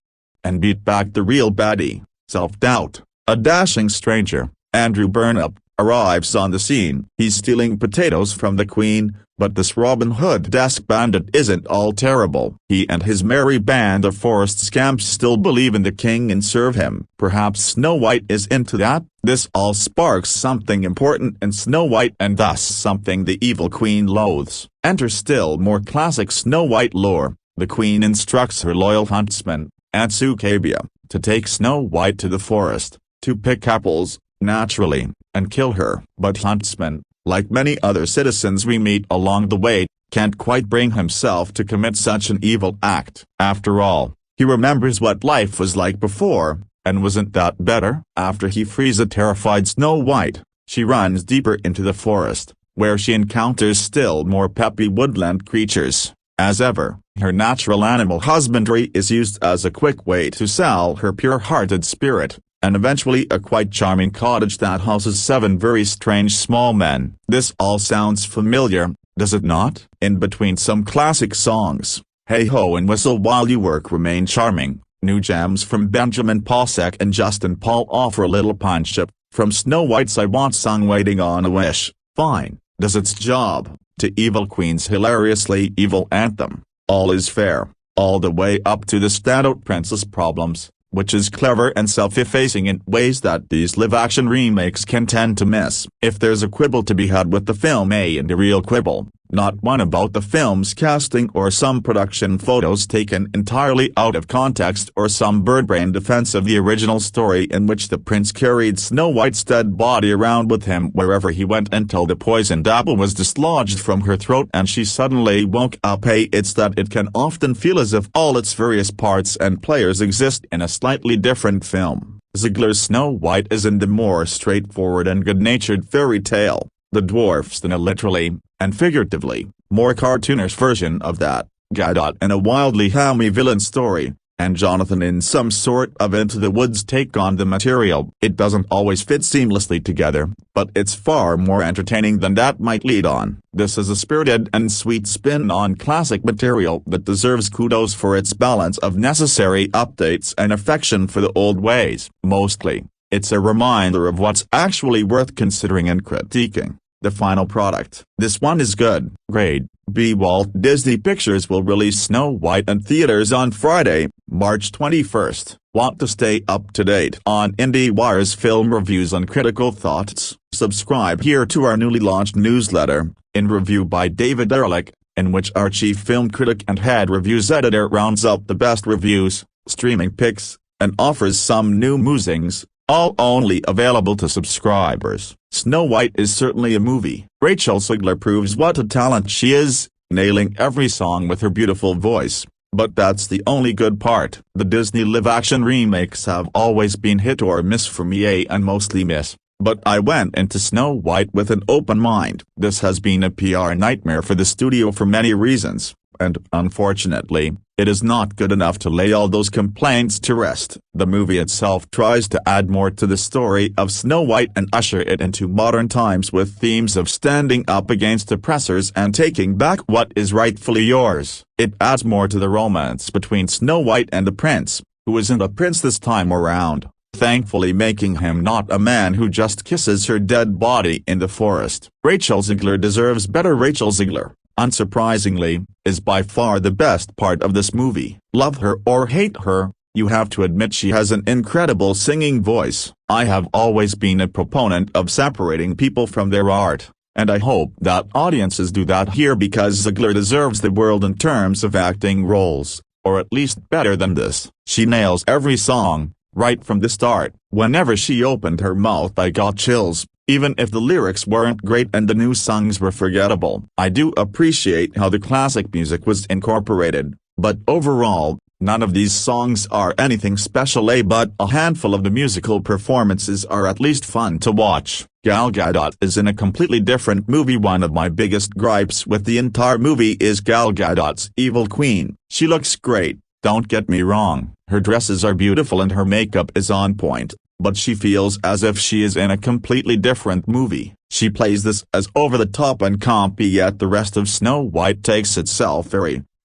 And beat back the real baddie, Self-Doubt, a dashing stranger, Andrew Burnup, arrives on the scene. He's stealing potatoes from the Queen, but this Robin Hood-esque bandit isn't all terrible. He and his merry band of forest scamps still believe in the king and serve him. Perhaps Snow White is into that. This all sparks something important in Snow White and thus something the Evil Queen loathes. Enter still more classic Snow White lore. The Queen instructs her loyal huntsman, Atsukabia, to take Snow White to the forest, to pick apples, naturally, and kill her. But Huntsman, like many other citizens we meet along the way, can't quite bring himself to commit such an evil act. After all, he remembers what life was like before, and wasn't that better? After he frees a terrified Snow White, she runs deeper into the forest, where she encounters still more peppy woodland creatures. As ever, her natural animal husbandry is used as a quick way to sell her pure-hearted spirit, and eventually a quite charming cottage that houses 7 very strange small men. This all sounds familiar, does it not? In between some classic songs, Hey Ho and Whistle While You Work remain charming. New jams from Benjamin Pasek and Justin Paul offer a little punch-up. From Snow White's I Want song Waiting on a Wish, fine, does its job, to Evil Queen's hilariously evil anthem, All Is Fair, all the way up to the standout princess problems, which is clever and self-effacing in ways that these live-action remakes can tend to miss. If there's a quibble to be had with the film, and a real quibble, not one about the film's casting or some production photos taken entirely out of context or some birdbrain defense of the original story in which the prince carried Snow White's dead body around with him wherever he went until the poisoned apple was dislodged from her throat and she suddenly woke up. It's that it can often feel as if all its various parts and players exist in a slightly different film. Zegler's Snow White is in the more straightforward and good-natured fairy tale, the dwarfs in a literally, and figuratively, more cartoonish version of that, Gadot in a wildly hammy villain story, and Jonathan in some sort of Into the Woods take on the material. It doesn't always fit seamlessly together, but it's far more entertaining than that might lead on. This is a spirited and sweet spin on classic material that deserves kudos for its balance of necessary updates and affection for the old ways. Mostly, it's a reminder of what's actually worth considering and critiquing. The final product. This one is good. Grade B. Walt Disney Pictures will release Snow White in theaters on Friday, March 21st. Want to stay up to date on IndieWire's film reviews and critical thoughts? Subscribe here to our newly launched newsletter, in review by David Ehrlich, in which our chief film critic and head reviews editor rounds up the best reviews, streaming picks, and offers some new musings, all only available to subscribers. Snow White is certainly a movie. Rachel Zegler proves what a talent she is, nailing every song with her beautiful voice. But that's the only good part. The Disney live-action remakes have always been hit or miss for me, and mostly miss. But I went into Snow White with an open mind. This has been a PR nightmare for the studio for many reasons, and, unfortunately, it is not good enough to lay all those complaints to rest. The movie itself tries to add more to the story of Snow White and usher it into modern times with themes of standing up against oppressors and taking back what is rightfully yours. It adds more to the romance between Snow White and the prince, who isn't a prince this time around, thankfully making him not a man who just kisses her dead body in the forest. Rachel Zegler deserves better. Rachel Zegler, unsurprisingly, is by far the best part of this movie. Love her or hate her, you have to admit she has an incredible singing voice. I have always been a proponent of separating people from their art, and I hope that audiences do that here, because Zegler deserves the world in terms of acting roles, or at least better than this. She nails every song, right from the start. Whenever she opened her mouth I got chills, even if the lyrics weren't great and the new songs were forgettable. I do appreciate how the classic music was incorporated, but overall, none of these songs are anything special, but a handful of the musical performances are at least fun to watch. Gal Gadot is in a completely different movie. One of my biggest gripes with the entire movie is Gal Gadot's evil queen. She looks great, don't get me wrong, her dresses are beautiful and her makeup is on point, but she feels as if she is in a completely different movie. She plays this as over the top and campy, yet the rest of Snow White takes itself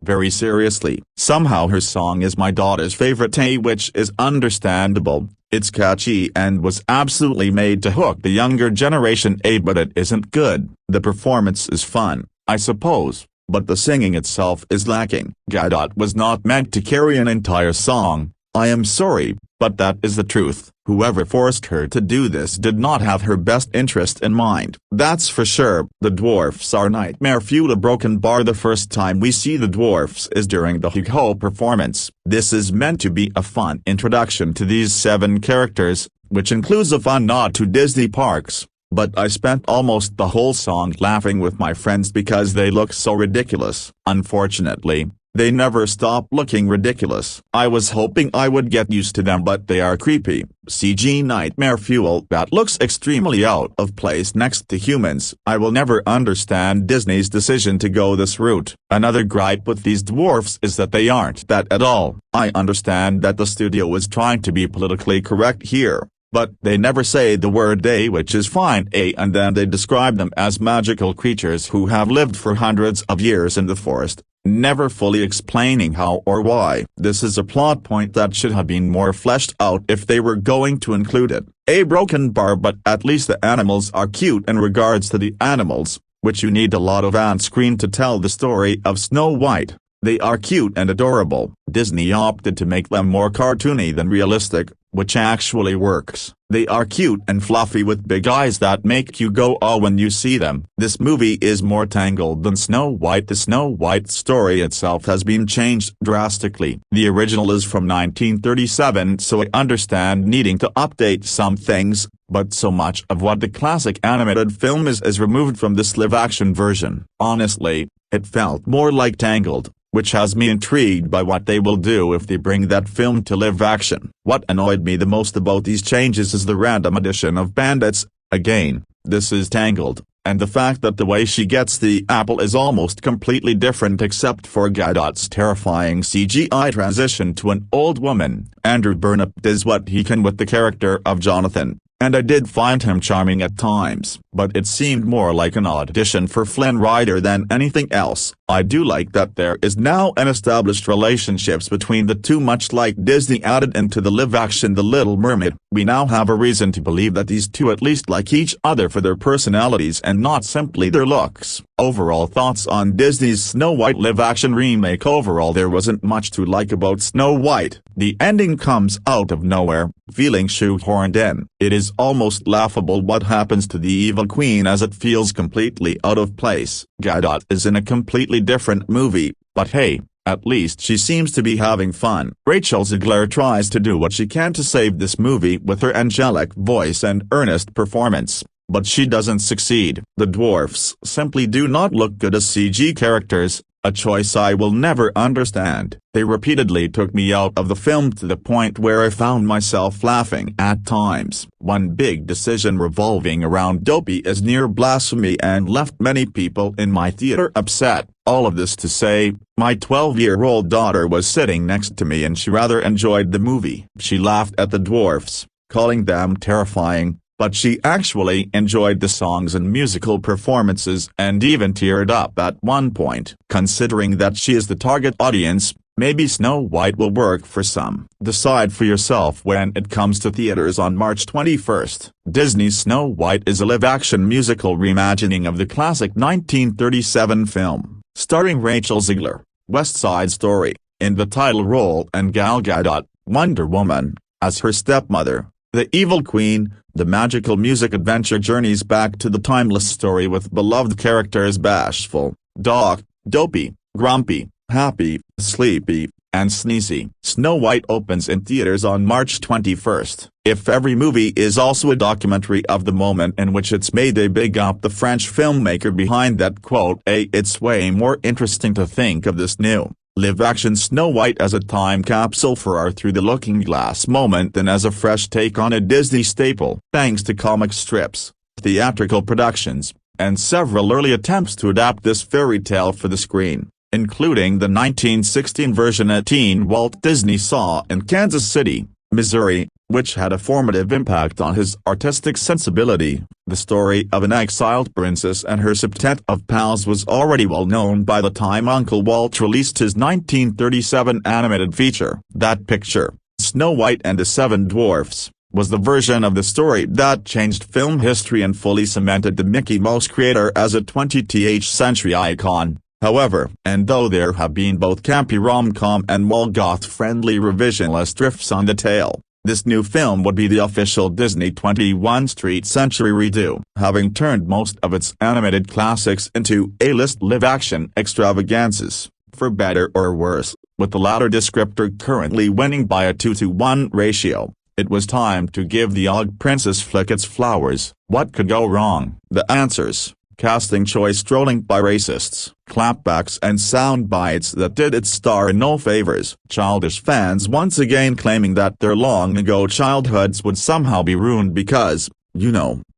very seriously. Somehow her song is my daughter's favorite, which is understandable. It's catchy and was absolutely made to hook the younger generation, but it isn't good. The performance is fun, I suppose, but the singing itself is lacking. Gadot was not meant to carry an entire song. I am sorry, but that is the truth. Whoever forced her to do this did not have her best interest in mind. That's for sure. The dwarfs are nightmare fuel. A broken bar. The first time we see the dwarfs is during the Hugo performance. This is meant to be a fun introduction to these 7 characters, which includes a fun nod to Disney parks. But I spent almost the whole song laughing with my friends because they look so ridiculous. Unfortunately, they never stop looking ridiculous. I was hoping I would get used to them, but they are creepy. CG nightmare fuel that looks extremely out of place next to humans. I will never understand Disney's decision to go this route. Another gripe with these dwarfs is that they aren't that at all. I understand that the studio was trying to be politically correct here, but they never say the word they, which is fine, and then they describe them as magical creatures who have lived for hundreds of years in the forest, never fully explaining how or why. This is a plot point that should have been more fleshed out if they were going to include it. A broken bar, but at least the animals are cute. In regards to the animals, which you need a lot of on-screen to tell the story of Snow White, they are cute and adorable. Disney opted to make them more cartoony than realistic, which actually works. They are cute and fluffy with big eyes that make you go oh when you see them. This movie is more tangled than Snow White. The Snow White story itself has been changed drastically. The original is from 1937, so I understand needing to update some things, but so much of what the classic animated film is removed from this live-action version. Honestly, it felt more like Tangled, which has me intrigued by what they will do if they bring that film to live action. What annoyed me the most about these changes is the random addition of bandits. Again, this is Tangled, and the fact that the way she gets the apple is almost completely different except for Gadot's terrifying CGI transition to an old woman. Andrew Burnap does what he can with the character of Jonathan, and I did find him charming at times, but it seemed more like an audition for Flynn Rider than anything else. I do like that there is now an established relationships between the two, much like Disney added into the live-action The Little Mermaid. We now have a reason to believe that these two at least like each other for their personalities and not simply their looks. Overall thoughts on Disney's Snow White live-action remake. Overall, there wasn't much to like about Snow White. The ending comes out of nowhere, feeling shoehorned in. It is almost laughable what happens to the evil queen, as it feels completely out of place. Gadot is in a completely different movie, but hey, at least she seems to be having fun. Rachel Zegler tries to do what she can to save this movie with her angelic voice and earnest performance, but she doesn't succeed. The dwarfs simply do not look good as CG characters, a choice I will never understand. They repeatedly took me out of the film to the point where I found myself laughing at times. One big decision revolving around Dopey is near blasphemy and left many people in my theater upset. All of this to say, my 12-year-old daughter was sitting next to me and she rather enjoyed the movie. She laughed at the dwarfs, calling them terrifying, but she actually enjoyed the songs and musical performances and even teared up at one point. Considering that she is the target audience, maybe Snow White will work for some. Decide for yourself when it comes to theaters on March 21st. Disney's Snow White is a live-action musical reimagining of the classic 1937 film, starring Rachel Zegler, West Side Story, in the title role and Gal Gadot, Wonder Woman, as her stepmother. The Evil Queen, the magical music adventure journeys back to the timeless story with beloved characters Bashful, Doc, Dopey, Grumpy, Happy, Sleepy, and Sneezy. Snow White opens in theaters on March 21st. If every movie is also a documentary of the moment in which it's made, they big up the French filmmaker behind that quote. It's way more interesting to think of this new live-action Snow White as a time capsule for our through-the-looking-glass moment than as a fresh take on a Disney staple. Thanks to comic strips, theatrical productions, and several early attempts to adapt this fairy tale for the screen, including the 1916 version at Teen Walt Disney saw in Kansas City, Missouri, which had a formative impact on his artistic sensibility. The story of an exiled princess and her septet of pals was already well known by the time Uncle Walt released his 1937 animated feature. That picture, Snow White and the Seven Dwarfs, was the version of the story that changed film history and fully cemented the Mickey Mouse creator as a 20th century icon. However, and though there have been both campy rom-com and Molgoth-friendly revisionist riffs on the tale, this new film would be the official Disney 21st century redo, having turned most of its animated classics into A-list live-action extravagances, for better or worse, with the latter descriptor currently winning by a 2-to-1 ratio. It was time to give the Og Princess flick its flowers. What could go wrong? The answers: casting choice strolling by racists, clapbacks and sound bites that did its star no favors, childish fans once again claiming that their long-ago childhoods would somehow be ruined because,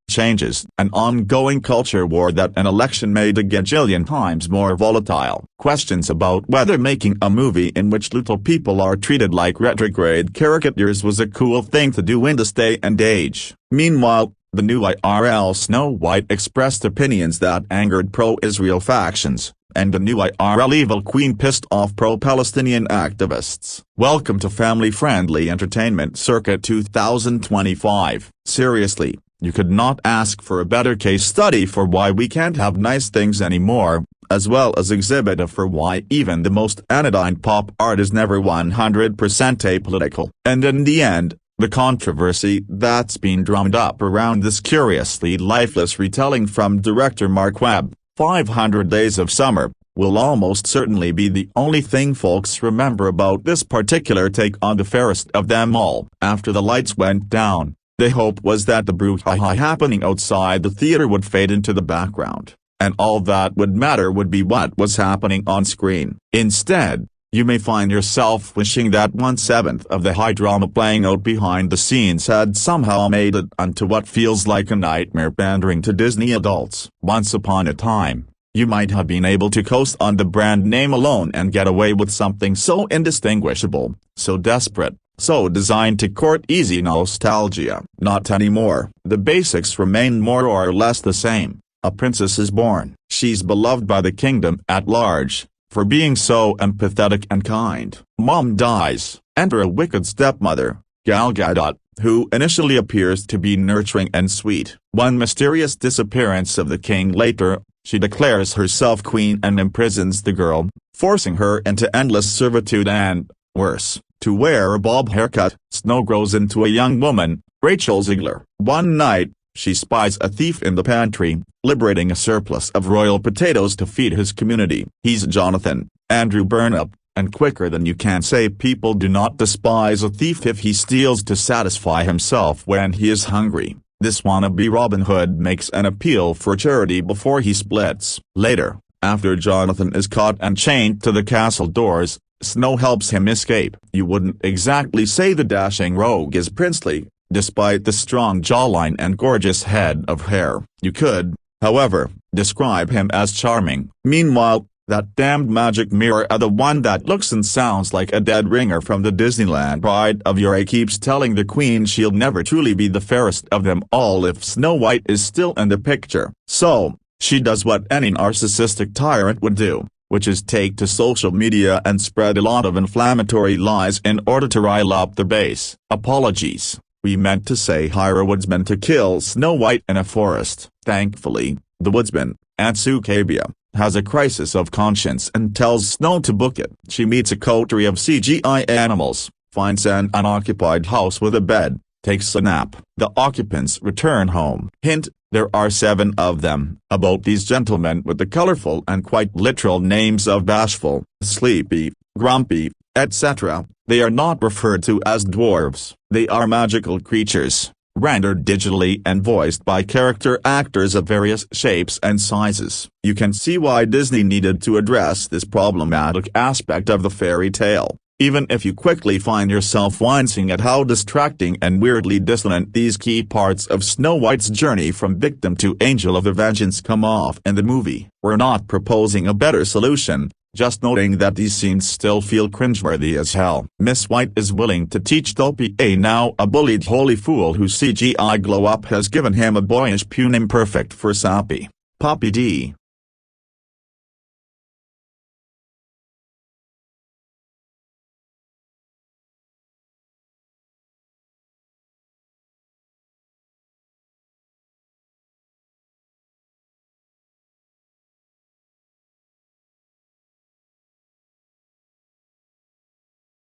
changes, an ongoing culture war that an election made a gajillion times more volatile, questions about whether making a movie in which little people are treated like retrograde caricatures was a cool thing to do in this day and age. Meanwhile, the new IRL Snow White expressed opinions that angered pro-Israel factions, and the new IRL Evil Queen pissed off pro-Palestinian activists. Welcome to family-friendly entertainment circa 2025. Seriously, you could not ask for a better case study for why we can't have nice things anymore, as well as exhibit a for why even the most anodyne pop art is never 100% apolitical. And in the end, the controversy that's been drummed up around this curiously lifeless retelling from director Mark Webb, 500 Days of Summer, will almost certainly be the only thing folks remember about this particular take on the fairest of them all. After the lights went down, the hope was that the brouhaha happening outside the theater would fade into the background, and all that would matter would be what was happening on screen. Instead, you may find yourself wishing that 1/7 of the high drama playing out behind the scenes had somehow made it onto what feels like a nightmare pandering to Disney adults. Once upon a time, you might have been able to coast on the brand name alone and get away with something so indistinguishable, so desperate, so designed to court easy nostalgia. Not anymore. The basics remain more or less the same. A princess is born. She's beloved by the kingdom at large for being so empathetic and kind. Mom dies. Enter a wicked stepmother, Gal Gadot, who initially appears to be nurturing and sweet. One mysterious disappearance of the king later, she declares herself queen and imprisons the girl, forcing her into endless servitude and, worse, to wear a bob haircut. Snow grows into a young woman, Rachel Zegler. One night, she spies a thief in the pantry, liberating a surplus of royal potatoes to feed his community. He's Jonathan, Andrew Burnup, and quicker than you can say people do not despise a thief if he steals to satisfy himself when he is hungry. This wannabe Robin Hood makes an appeal for charity before he splits. Later, after Jonathan is caught and chained to the castle doors, Snow helps him escape. You wouldn't exactly say the dashing rogue is princely, despite the strong jawline and gorgeous head of hair. You could, however, describe him as charming. Meanwhile, that damned magic mirror, the one that looks and sounds like a dead ringer from the Disneyland Pride of Your keeps telling the queen she'll never truly be the fairest of them all if Snow White is still in the picture. So, she does what any narcissistic tyrant would do, which is take to social media and spread a lot of inflammatory lies in order to rile up the base. Apologies, we meant to say hire a woodsman to kill Snow White in a forest. Thankfully, the woodsman, Aunt Sucabia, has a crisis of conscience and tells Snow to book it. She meets a coterie of CGI animals, finds an unoccupied house with a bed, takes a nap. The occupants return home. Hint, there are 7 of them. About these gentlemen with the colorful and quite literal names of Bashful, Sleepy, Grumpy, etc., they are not referred to as dwarves. They are magical creatures, rendered digitally and voiced by character actors of various shapes and sizes. You can see why Disney needed to address this problematic aspect of the fairy tale, even if you quickly find yourself wincing at how distracting and weirdly dissonant these key parts of Snow White's journey from victim to angel of vengeance come off in the movie. We're not proposing a better solution, just noting that these scenes still feel cringeworthy as hell. Miss White is willing to teach Dopey, a now a bullied holy fool whose CGI glow-up has given him a boyish punim perfect for sappy Poppy D.